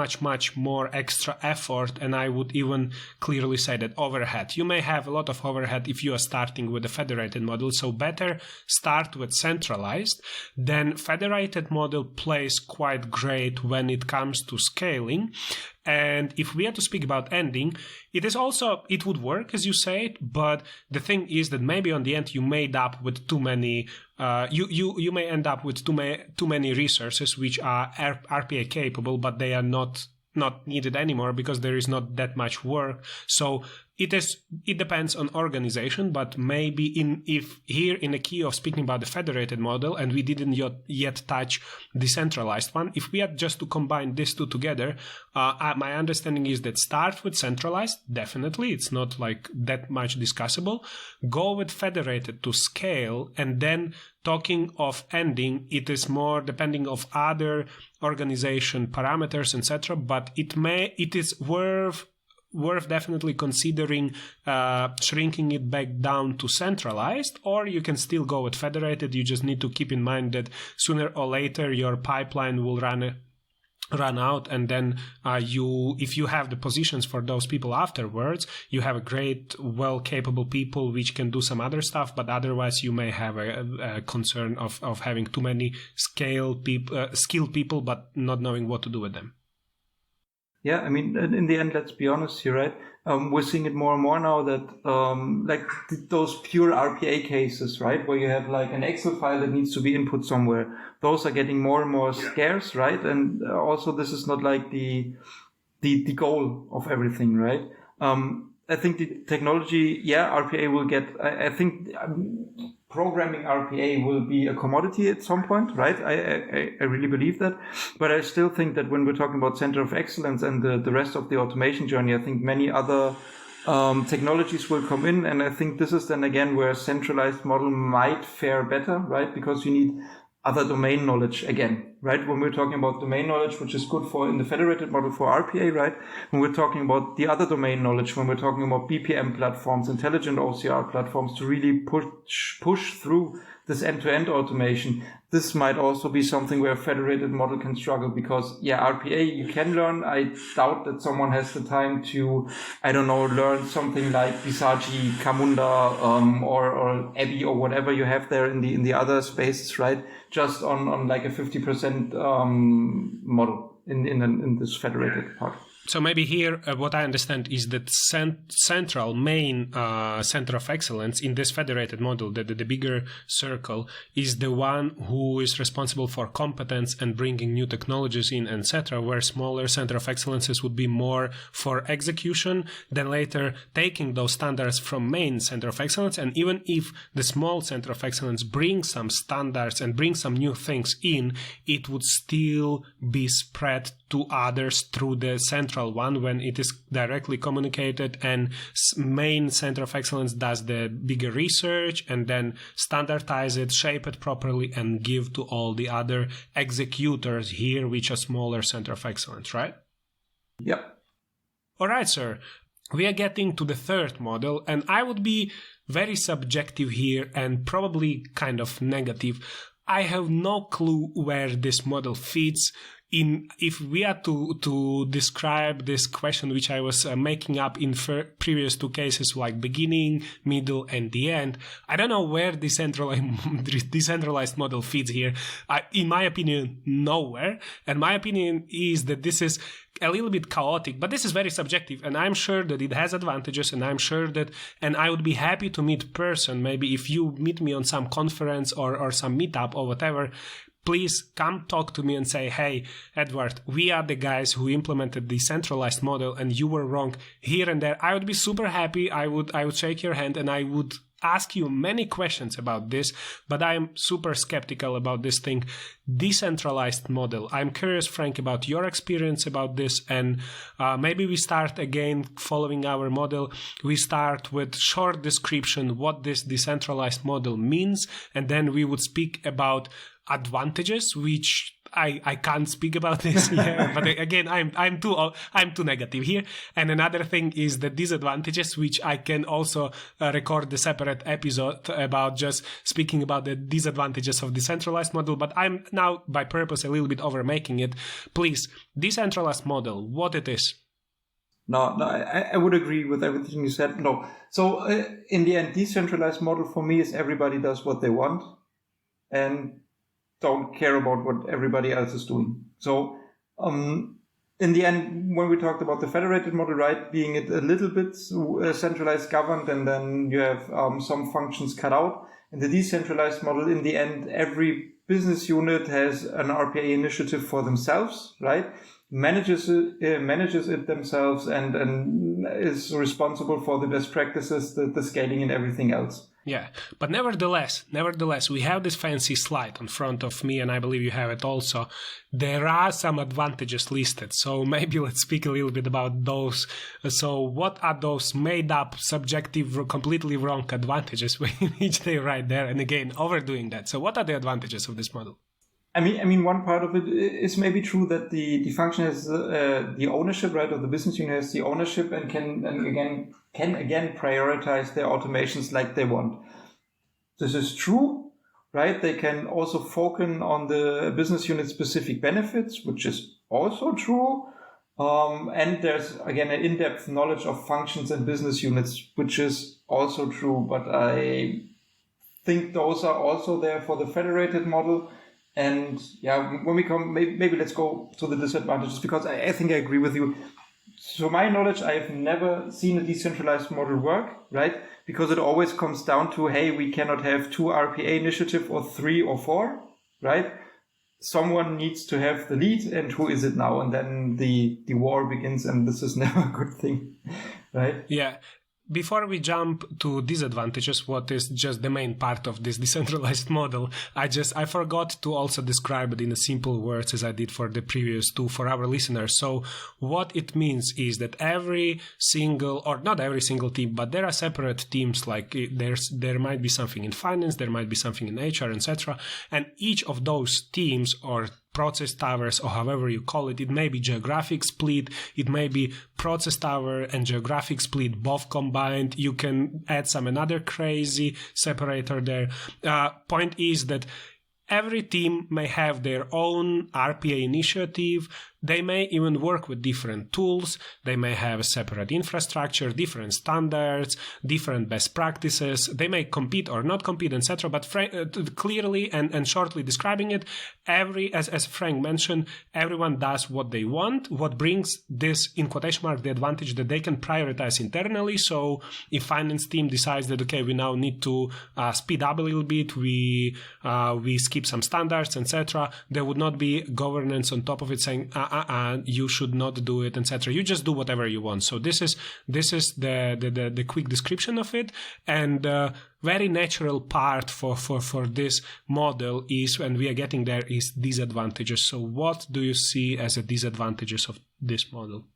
more extra effort, and I would even clearly say that overhead. You may have a lot of overhead if you are starting with a federated model, so better start with centralized. Then federated model plays quite great when it comes to scaling. And if we are to speak about ending, it would work, as you say, but the thing is that maybe on the end you made up with too many, you may end up with too many resources which are RPA capable, but they are not needed anymore because there is not that much work. So it depends on organization, but maybe if here in the key of speaking about the federated model, and we didn't yet touch the centralized one, if we had just to combine these two together, my understanding is that start with centralized, definitely, it's not like that much discussable, go with federated to scale, and then talking of ending, it is more depending of other organization parameters, etc. But it is worth definitely considering shrinking it back down to centralized, or you can still go with federated. You just need to keep in mind that sooner or later your pipeline will run out, and then if you have the positions for those people afterwards, you have a great, well-capable people which can do some other stuff, but otherwise you may have a concern of having too many skilled people but not knowing what to do with them. Yeah, I mean, in the end, let's be honest here, right? We're seeing it more and more now that those pure RPA cases, right, where you have like an Excel file that needs to be input somewhere, those are getting more and more scarce, right? And also this is not like the goal of everything, right? I think the technology, RPA will get, I think programming RPA will be a commodity at some point, right? I really believe that. But I still think that when we're talking about center of excellence and the rest of the automation journey, I think many other technologies will come in. And I think this is then again where a centralized model might fare better, right? Because you need other domain knowledge again, right? When we're talking about domain knowledge, which is good for in the federated model for RPA, right? When we're talking about the other domain knowledge, when we're talking about BPM platforms, intelligent OCR platforms to really push through this end-to-end automation, this might also be something where a federated model can struggle because, RPA you can learn. I doubt that someone has the time to, learn something like Visagi, Camunda, or Abby or whatever you have there in the other spaces, right? Just on like a 50% model in this federated part. So maybe here, what I understand is that central main center of excellence in this federated model, that the bigger circle is the one who is responsible for competence and bringing new technologies in, etc., where smaller center of excellences would be more for execution, then later taking those standards from main center of excellence. And even if the small center of excellence brings some standards and brings some new things in, it would still be spread to others through the central one when it is directly communicated, and main center of excellence does the bigger research and then standardize it, shape it properly, and give to all the other executors here, which are smaller center of excellence, right? Yep. All right, sir. We are getting to the third model, and I would be very subjective here and probably kind of negative. I have no clue where this model fits. if we are to describe this question, which I was making up in previous two cases, like beginning, middle, and the end, I don't know where decentralized model fits here. In my opinion, nowhere. And my opinion is that this is a little bit chaotic, but this is very subjective, and I'm sure that it has advantages, and I'm sure that, and I would be happy to meet person. Maybe if you meet me on some conference or some meetup or whatever, please come talk to me and say, hey, Eduard, we are the guys who implemented the centralized model and you were wrong here and there. I would be super happy. I would shake your hand and I would ask you many questions about this, but I'm super skeptical about this thing, decentralized model. I'm curious, Frank, about your experience about this, and maybe we start again following our model. We start with short description what this decentralized model means, and then we would speak about advantages, which I can't speak about this here, but again, I'm too negative here. And another thing is the disadvantages, which I can also record the separate episode about, just speaking about the disadvantages of decentralized model. But I'm now by purpose a little bit over making it. Please, decentralized model, what it is. No, I would agree with everything you said. No, so in the end, decentralized model for me is everybody does what they want and don't care about what everybody else is doing. So in the end, when we talked about the federated model, right, being it a little bit centralized governed, and then you have some functions cut out. In the decentralized model, in the end, every business unit has an RPA initiative for themselves, right? Manages it themselves and is responsible for the best practices, the scaling and everything else. Yeah, but nevertheless, we have this fancy slide in front of me, and I believe you have it also. There are some advantages listed, so maybe let's speak a little bit about those. So what are those made up, subjective, completely wrong advantages which they write there, and again, overdoing that. So what are the advantages of this model? I mean, one part of it is maybe true that the function has the ownership, right, or the business unit has the ownership and can again prioritize their automations like they want. This is true, right? They can also focus on the business unit specific benefits, which is also true. And there's again an in-depth knowledge of functions and business units, which is also true. But I think those are also there for the federated model. And yeah, when we come, maybe let's go to the disadvantages, because I think I agree with you. To my knowledge, I've never seen a decentralized model work, right? Because it always comes down to, hey, we cannot have 2 RPA initiative or 3 or 4, right? Someone needs to have the lead, and who is it now? And then the war begins, and this is never a good thing, right? Yeah. Before we jump to disadvantages, what is just the main part of this decentralized model, I forgot to also describe it in simple words as I did for the previous two for our listeners. So what it means is that every single, or not every single team, but there are separate teams, like there might be something in finance, there might be something in HR, etc. And each of those teams or process towers, or however you call it, it may be geographic split, it may be process tower and geographic split both combined. You can add some another crazy separator there. Point is that every team may have their own RPA initiative. They may even work with different tools. They may have a separate infrastructure, different standards, different best practices. They may compete or not compete, etc. But clearly and shortly describing it, as Frank mentioned, everyone does what they want. What brings this, in quotation mark, the advantage that they can prioritize internally. So if finance team decides that, okay, we now need to speed up a little bit, we skip some standards, etc., there would not be governance on top of it saying, you should not do it, etc. You just do whatever you want. So this is the quick description of it, and very natural part for this model is, and we are getting there, is disadvantages. So what do you see as the disadvantages of this model?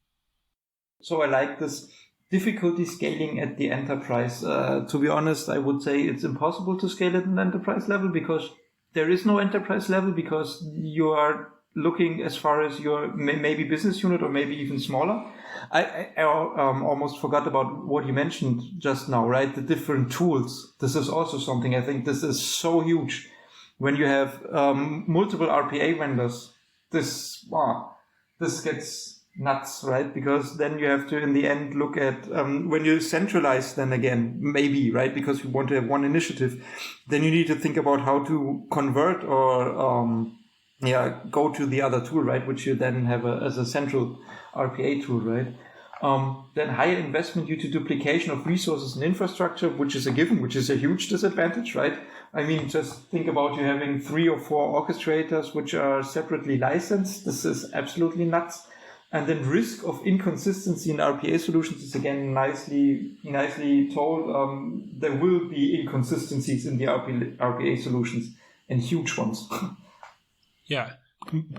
So I like this difficulty scaling at the enterprise. To be honest, I would say it's impossible to scale at an enterprise level, because there is no enterprise level, because you are looking as far as your maybe business unit or maybe even smaller. I almost forgot about what you mentioned just now, right? The different tools. This is also something, I think this is so huge. When you have multiple RPA vendors, this gets nuts, right? Because then you have to, in the end, look at when you centralize, then again, maybe, right? Because you want to have one initiative, then you need to think about how to convert or go to the other tool, right? Which you then have as a central RPA tool, right? Then higher investment due to duplication of resources and infrastructure, which is a given, which is a huge disadvantage, right? I mean, just think about you having 3 or 4 orchestrators which are separately licensed. This is absolutely nuts. And then risk of inconsistency in RPA solutions is again nicely told. There will be inconsistencies in the RPA solutions, and huge ones. Yeah.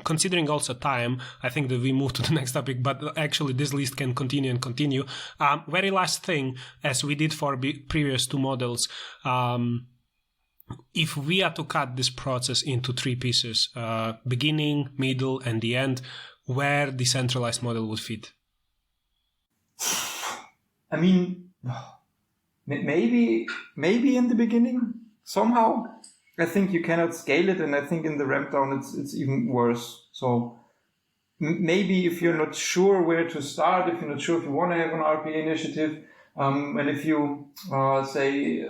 Considering also time, I think that we move to the next topic, but actually this list can continue. Very last thing, as we did for previous 2 models, if we are to cut this process into 3 pieces, beginning, middle, and the end, where the centralized model would fit? I mean, maybe in the beginning, somehow. I think you cannot scale it, and I think in the ramp down it's even worse. So maybe if you're not sure where to start, if you're not sure if you want to have an RPA initiative, and if you say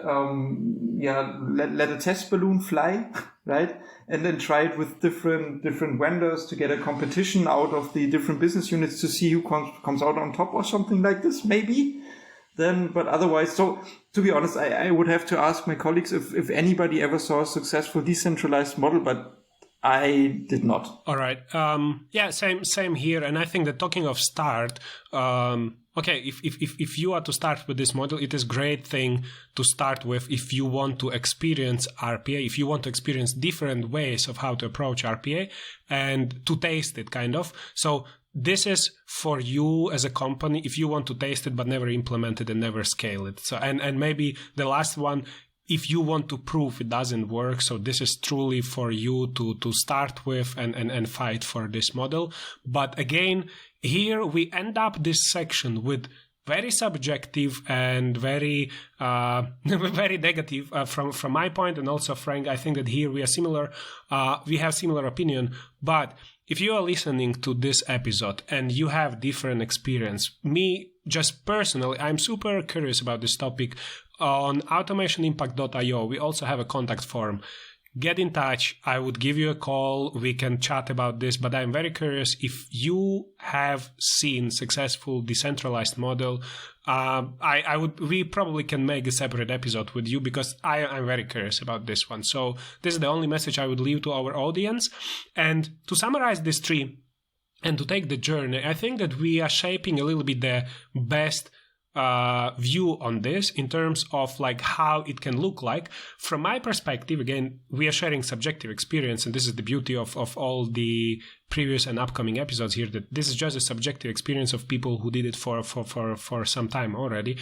let a test balloon fly, right, and then try it with different vendors to get a competition out of the different business units to see who comes out on top or something like this, maybe. Then, but otherwise, so to be honest, I would have to ask my colleagues if anybody ever saw a successful decentralized model, but I did not. All right. Same here. And I think that talking of start, okay, if you are to start with this model, it is a great thing to start with if you want to experience RPA, if you want to experience different ways of how to approach RPA and to taste it, kind of. So this is for you as a company if you want to taste it but never implement it and never scale it. So and maybe the last one, if you want to prove it doesn't work. So this is truly for you to start with and fight for this model. But again, here we end up this section with very subjective and very very negative from my point, and also Frank. I think that here we are similar. We have similar opinion. But if you are listening to this episode and you have different experience, me just personally, I'm super curious about this topic. On automationimpact.io, we also have a contact form. Get in touch. I would give you a call. We can chat about this, but I'm very curious if you have seen successful decentralized model. We probably can make a separate episode with you because I'm very curious about this one. So this is the only message I would leave to our audience. And to summarize this 3 and to take the journey, I think that we are shaping a little bit the best view on this in terms of like how it can look like. From my perspective, again, we are sharing subjective experience, and this is the beauty of all the previous and upcoming episodes here, that this is just a subjective experience of people who did it for some time already.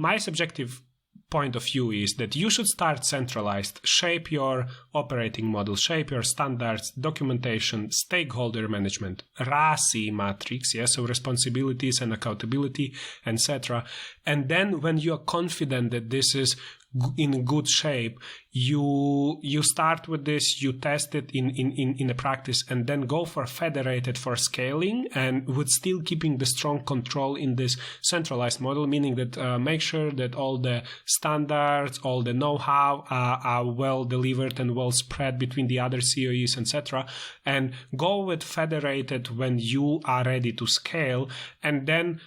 My subjective point of view is that you should start centralized, shape your operating model, shape your standards, documentation, stakeholder management, RACI matrix, yes, so responsibilities and accountability, etc. And then when you are confident that this is in good shape, you start with this, you test it in a practice, and then go for federated for scaling, and with still keeping the strong control in this centralized model, meaning that make sure that all the standards, all the know-how are well delivered and well spread between the other COEs, etc. And go with federated when you are ready to scale, and then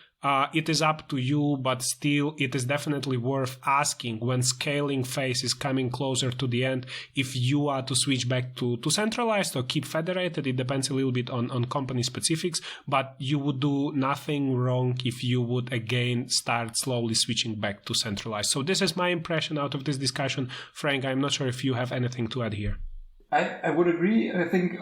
it is up to you, but still it is definitely worth asking when scaling phase is coming closer to the end if you are to switch back to centralized or keep federated. It depends a little bit on company specifics, but you would do nothing wrong if you would again start slowly switching back to centralized. So this is my impression out of this discussion. Frank, I'm not sure if you have anything to add here. I would agree. I think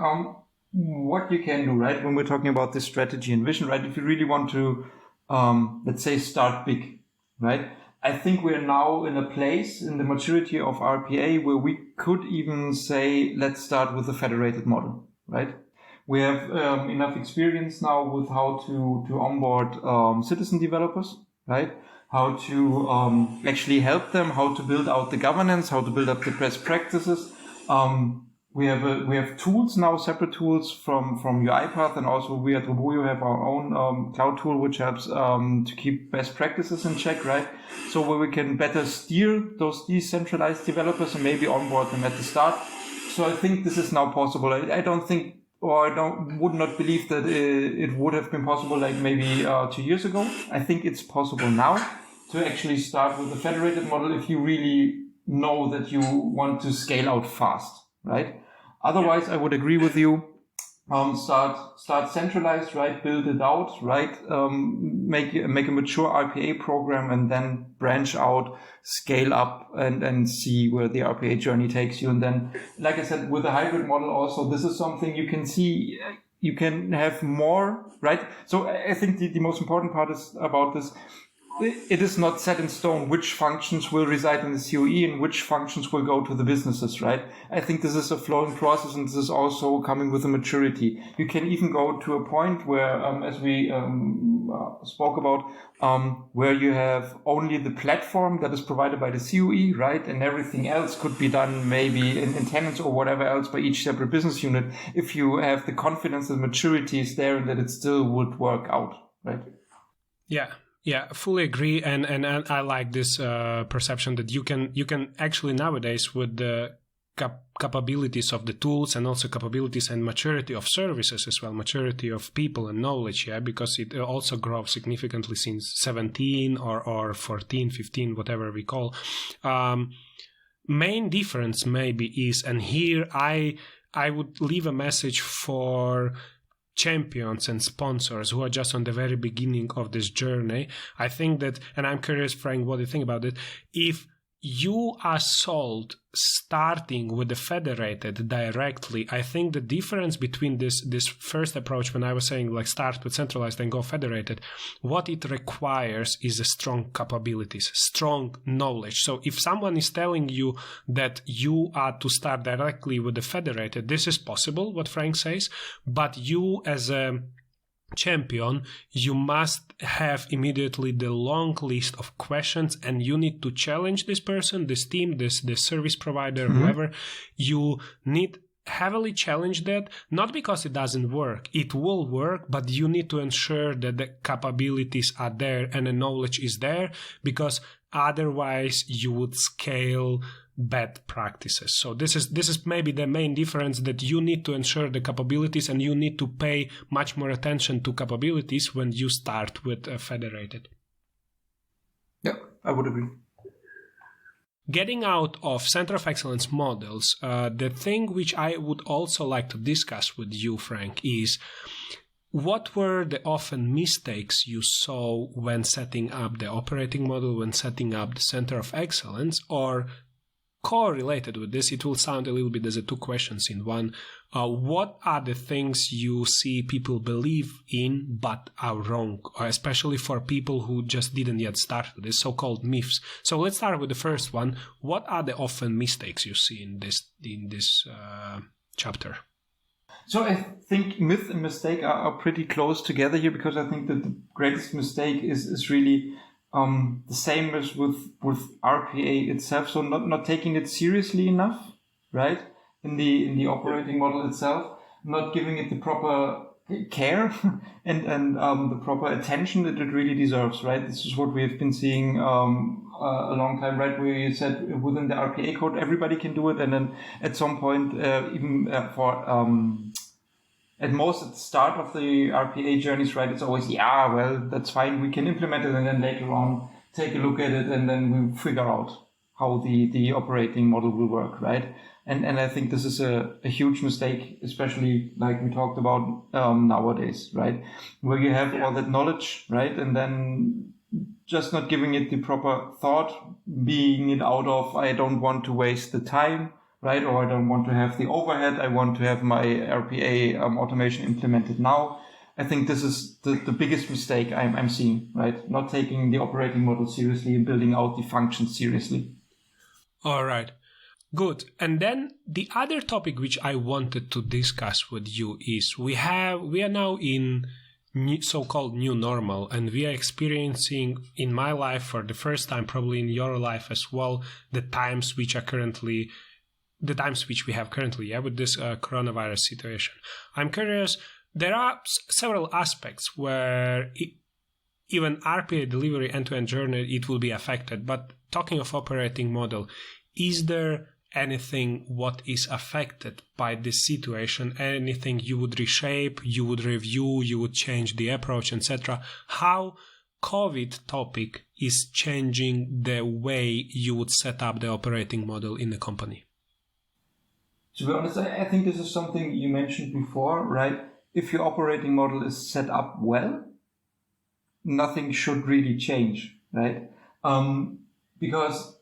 what you can do, right, when we're talking about this strategy and vision, right, if you really want to let's say start big, right? I think we're now in a place in the maturity of RPA where we could even say, let's start with a federated model, right? We have enough experience now with how to onboard citizen developers, right? How to actually help them, how to build out the governance, how to build up the best practices. we have tools now, separate tools from UiPath, and also we at Roboyo have our own cloud tool which helps to keep best practices in check, right? So where we can better steer those decentralized developers and maybe onboard them at the start. So I think this is now possible. I don't think, or would not believe that it would have been possible like maybe 2 years ago. I think it's possible now to actually start with the federated model if you really know that you want to scale out fast, right? Otherwise, I would agree with you. Start centralized, right? Build it out, right? Make a mature RPA program and then branch out, scale up and see where the RPA journey takes you. And then, like I said, with the hybrid model also, this is something you can see, you can have more, right? So I think the most important part is about this. It is not set in stone which functions will reside in the COE and which functions will go to the businesses, right? I think this is a flowing process, and this is also coming with a maturity. You can even go to a point where, as we spoke about, where you have only the platform that is provided by the COE, right? And everything else could be done maybe in tenants or whatever else by each separate business unit, if you have the confidence and maturity is there and that it still would work out, right? Yeah, fully agree, and I like this perception that you can actually nowadays with the capabilities of the tools and also capabilities and maturity of services as well, maturity of people and knowledge, because it also grows significantly since 17 or 14, 15, whatever we call. Main difference maybe is, and here I would leave a message for champions and sponsors who are just on the very beginning of this journey. I think that, and I'm curious, Frank, what do you think about it? If you are sold starting with the federated directly, I think the difference between this first approach, when I was saying like start with centralized and go federated, what it requires is a strong capabilities, strong knowledge. So if someone is telling you that you are to start directly with the federated, this is possible, what Frank says, but you as a champion, you must have immediately the long list of questions, and you need to challenge this person, this team, this service provider, whoever. You need heavily challenge that, not because it doesn't work, it will work, but you need to ensure that the capabilities are there and the knowledge is there, because otherwise you would scale bad practices. So this is maybe the main difference, that you need to ensure the capabilities and you need to pay much more attention to capabilities when you start with a federated. Yeah, I would agree. Getting out of Center of Excellence models, the thing which I would also like to discuss with you, Frank, is what were the often mistakes you saw when setting up the operating model, when setting up the Center of Excellence, or correlated with this, it will sound a little bit as a two questions in one. What are the things you see people believe in but are wrong, especially for people who just didn't yet start with this, so-called myths? So let's start with the first one. What are the often mistakes you see in this chapter? So I think myth and mistake are pretty close together here, because I think that the greatest mistake is really the same as with RPA itself. So not taking it seriously enough, right? In the operating model itself, not giving it the proper care and the proper attention that it really deserves, right? This is what we have been seeing a long time, right? Where you said within the RPA code, everybody can do it. And then at some point, at most at the start of the RPA journeys, right, it's always, that's fine, we can implement it, and then later on take a look at it, and then we figure out how the operating model will work, right? And I think this is a huge mistake, especially like we talked about nowadays, right? Where you have all that knowledge, right? And then just not giving it the proper thought, being it out of, I don't want to waste the time, right? Or I don't want to have the overhead. I want to have my RPA automation implemented now. I think this is the biggest mistake I'm seeing, right? Not taking the operating model seriously and building out the functions seriously. All right. Good. And then the other topic which I wanted to discuss with you is we are now in so-called new normal, and we are experiencing in my life for the first time, probably in your life as well, the times which are currently the times which we have currently, with this coronavirus situation. I'm curious, there are several aspects where even RPA delivery end-to-end journey, it will be affected. But talking of operating model, is there anything what is affected by this situation? Anything you would reshape, you would review, you would change the approach, etc.? How COVID topic is changing the way you would set up the operating model in the company? To be honest, I think this is something you mentioned before, right? If your operating model is set up well, nothing should really change, right? Because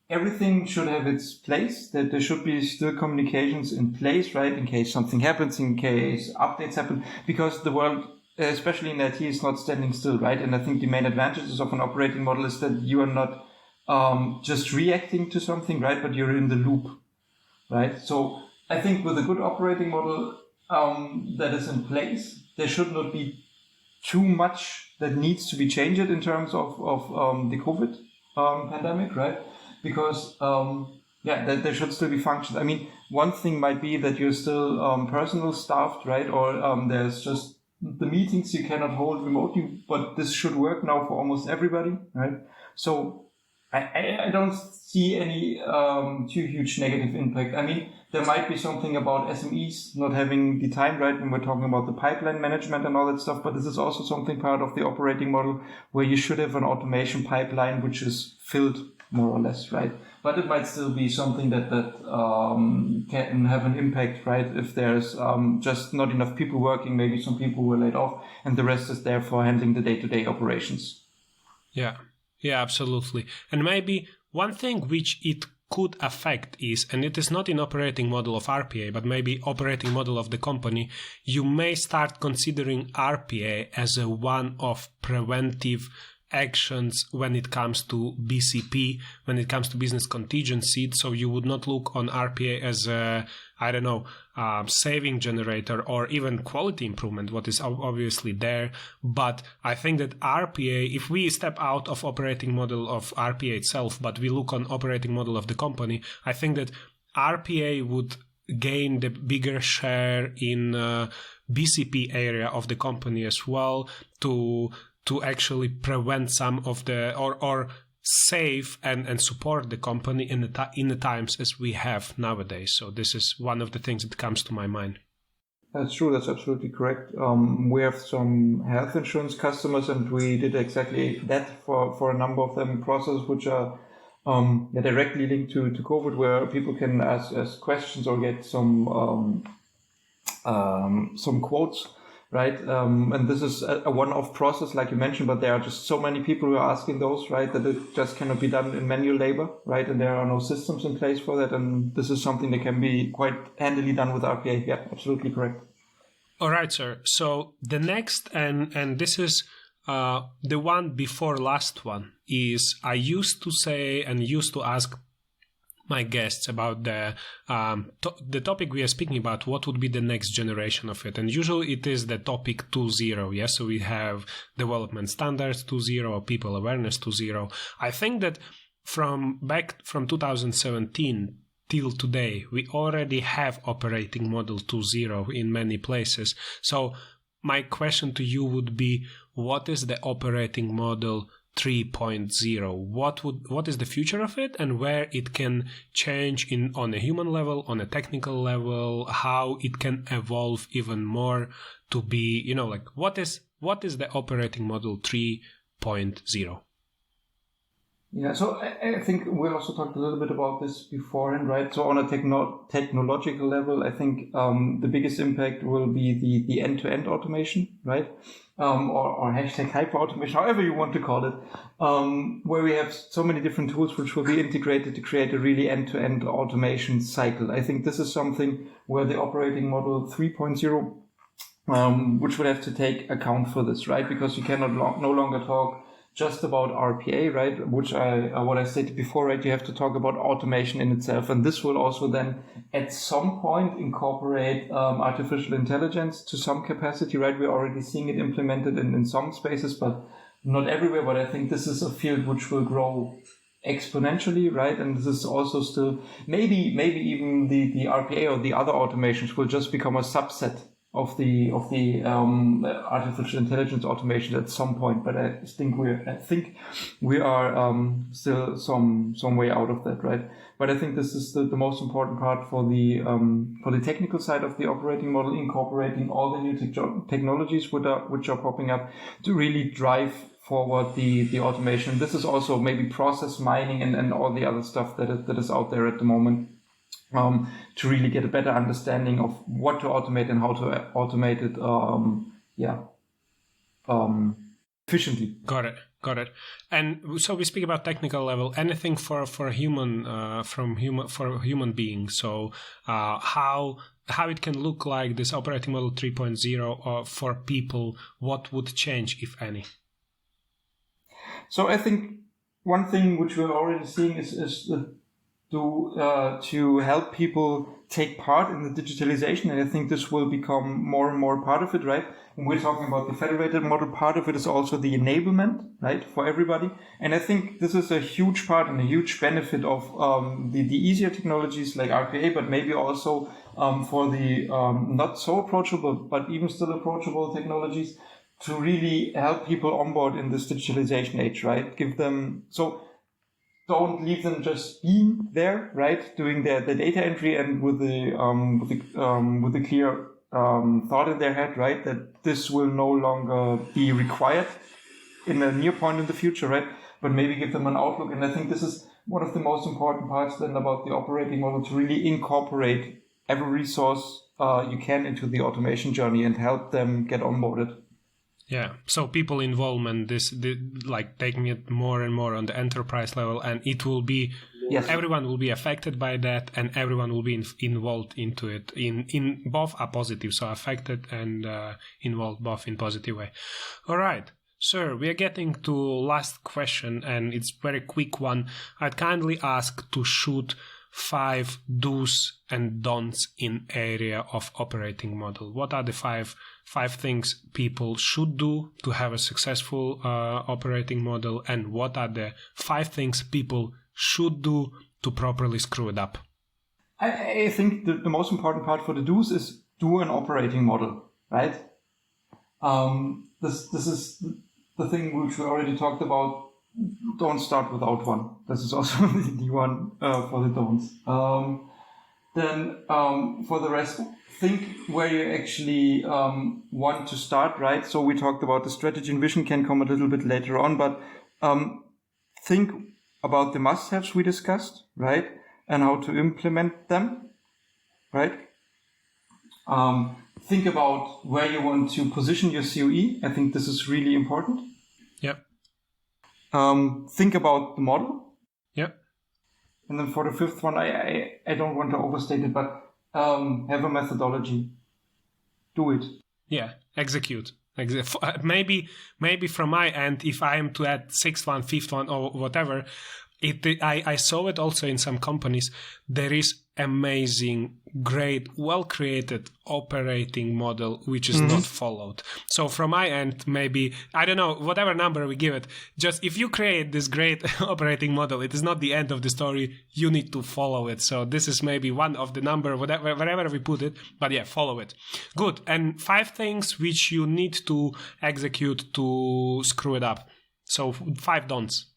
everything should have its place, that there should be still communications in place, right? In case something happens, in case updates happen, because the world, especially in IT, is not standing still, right? And I think the main advantages of an operating model is that you are not just reacting to something, right? But you're in the loop, right? So I think with a good operating model that is in place, there should not be too much that needs to be changed in terms of the COVID pandemic, right? Because there should still be functions. I mean, one thing might be that you're still personal staffed, right? Or there's just the meetings you cannot hold remotely, but this should work now for almost everybody, right? So I don't see any too huge negative impact. I mean, there might be something about SMEs not having the time, right, when we're talking about the pipeline management and all that stuff, but this is also something part of the operating model where you should have an automation pipeline which is filled more or less, right? But it might still be something that can have an impact, right? If there's just not enough people working, maybe some people were laid off, and the rest is there for handling the day-to-day operations. Yeah, absolutely. And maybe one thing which it could affect is, and it is not in operating model of RPA, but maybe operating model of the company, you may start considering RPA as a one of preventive actions when it comes to BCP, when it comes to business contingency. So you would not look on RPA as a, saving generator or even quality improvement, what is obviously there. But I think that RPA, if we step out of operating model of RPA itself, but we look on operating model of the company, I think that RPA would gain the bigger share in BCP area of the company as well, to actually prevent some of the or save and support the company in the times as we have nowadays. So this is one of the things that comes to my mind. That's true. That's absolutely correct. We have some health insurance customers, and we did exactly that for a number of them in process, which are directly linked to COVID, where people can ask questions or get some quotes. Right, and this is a one-off process, like you mentioned, but there are just so many people who are asking those, right, that it just cannot be done in manual labor, right, and there are no systems in place for that, and this is something that can be quite handily done with RPA. Yeah, absolutely correct. All right, sir. So the next, and this is the one before last one, is I used to say and used to ask my guests about the topic we are speaking about, what would be the next generation of it. And usually it is the topic 2.0, yes? So we have development standards 2.0 or people awareness 2.0. I think that from 2017 till today, we already have operating model 2.0 in many places. So my question to you would be, what is the operating model 3.0? What is the future of it, and where it can change on a human level, on a technical level, how it can evolve even more to be, what is the operating model 3.0? Yeah, so I think we also talked a little bit about this beforehand, right? So on a technological level, I think the biggest impact will be the end-to-end automation, right? Or hashtag hyper-automation, however you want to call it, where we have so many different tools which will be integrated to create a really end-to-end automation cycle. I think this is something where the operating model 3.0, which would have to take account for this, right? Because you cannot no longer talk just about RPA, right? What I stated before, right? You have to talk about automation in itself. And this will also then at some point incorporate artificial intelligence to some capacity, right? We're already seeing it implemented in some spaces, but not everywhere. But I think this is a field which will grow exponentially, right? And this is also still maybe even the RPA or the other automations will just become a subset of the artificial intelligence automation at some point. But I think we are still some way out of that, right? But I think this is the most important part for the technical side of the operating model, incorporating all the new technologies which are popping up to really drive forward the automation. This is also maybe process mining and all the other stuff that is out there at the moment, to really get a better understanding of what to automate and how to automate it efficiently. Got it. And so we speak about technical level, anything for human human beings. So how it can look like this operating model 3.0 for people, what would change, if any? So I think one thing which we're already seeing is to help people take part in the digitalization, and I think this will become more and more part of it, right? When we're talking about the federated model, part of it is also the enablement, right, for everybody. And I think this is a huge part and a huge benefit of the easier technologies like RPA, but maybe also for the not so approachable, but even still approachable technologies, to really help people onboard in this digitalization age, right? Give them, so don't leave them just being there, right? Doing the data entry and with the clear thought in their head, right? That this will no longer be required in a near point in the future, right? But maybe give them an outlook. And I think this is one of the most important parts then about the operating model, to really incorporate every resource you can into the automation journey and help them get onboarded. Yeah, so people involvement, like taking it more and more on the enterprise level, and it will be, yes, everyone will be affected by that, and everyone will be involved into it in both a positive, so affected and involved both in positive way. All right, sir, we are getting to last question, and it's very quick one. I'd kindly ask to shoot 5 do's and don'ts in area of operating model. What are the five things people should do to have a successful operating model, and what are the 5 things people should do to properly screw it up? I think the most important part for the do's is do an operating model, right? This is the thing which we already talked about. Don't start without one. This is also the one for the don'ts. Then for the rest, think where you actually want to start, right? So we talked about the strategy and vision can come a little bit later on, but think about the must-haves we discussed, right? And how to implement them, right? Think about where you want to position your COE. I think this is really important. Yep. Think about the model. Yep. And then for the 5th one, I don't want to overstate it, but have a methodology. Do it. Yeah, execute. Maybe from my end, if I am to add 6th one, 5th one, or whatever, I saw it also in some companies. There is amazing, great, well-created operating model which is not followed. So from my end, maybe, I don't know, whatever number we give it, just if you create this great operating model, it is not the end of the story. You need to follow it. So this is maybe one of the number, wherever we put it, but yeah, follow it. Good. And 5 things which you need to execute to screw it up. So 5 don'ts.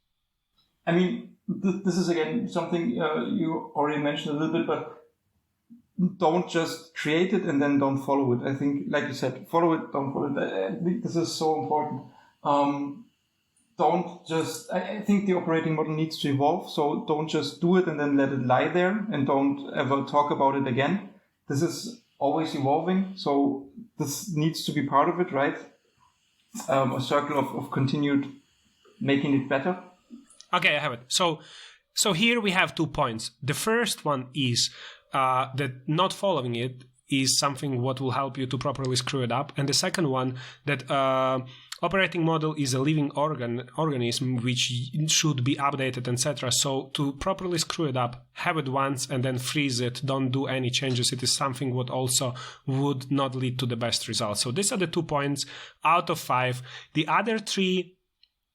I mean, this is again something you already mentioned a little bit, but don't just create it and then don't follow it. I think, like you said, follow it, don't follow it. I think this is so important. I think the operating model needs to evolve, so don't just do it and then let it lie there and don't ever talk about it again. This is always evolving, so this needs to be part of it, right? A circle of continued making it better. Okay, I have it. So here we have 2 points. The first one is that not following it is something what will help you to properly screw it up. And the second one, that operating model is a living organism which should be updated, etc. So to properly screw it up, have it once and then freeze it. Don't do any changes. It is something what also would not lead to the best results. So these are the 2 points out of 5. The other 3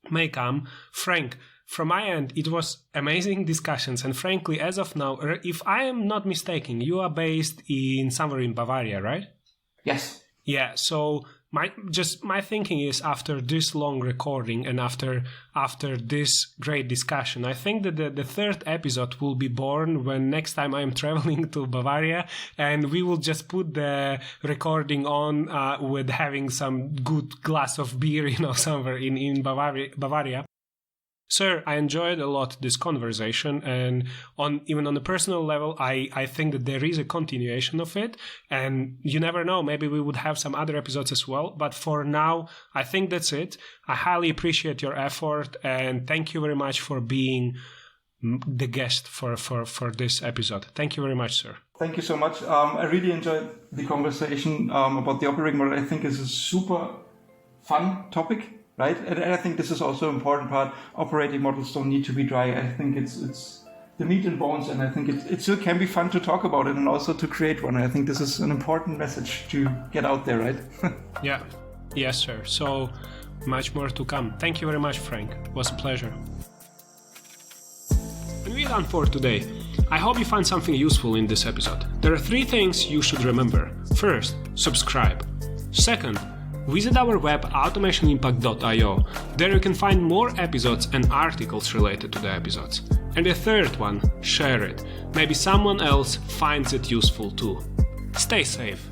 may come. Frank, from my end, it was amazing discussions. And frankly, as of now, if I am not mistaken, you are based somewhere in Bavaria, right? Yes. Yeah. So my thinking is, after this long recording and after this great discussion, I think that the third episode will be born when next time I am traveling to Bavaria, and we will just put the recording on with having some good glass of beer, somewhere in Bavaria. Sir, I enjoyed a lot this conversation, and even on a personal level, I think that there is a continuation of it, and you never know, maybe we would have some other episodes as well, but for now, I think that's it. I highly appreciate your effort, and thank you very much for being the guest for this episode. Thank you very much, sir. Thank you so much. I really enjoyed the conversation about the operating model. I think it's a super fun topic. Right, and I think this is also an important part. Operating models don't need to be dry. I think it's the meat and bones, and I think it still can be fun to talk about it and also to create one. I think this is an important message to get out there, right? Yeah, yes, sir. So much more to come. Thank you very much, Frank. It was a pleasure. And we're done for today. I hope you find something useful in this episode. There are 3 things you should remember. First, subscribe. Second, visit our web automationimpact.io. There you can find more episodes and articles related to the episodes. And the third one, share it. Maybe someone else finds it useful too. Stay safe.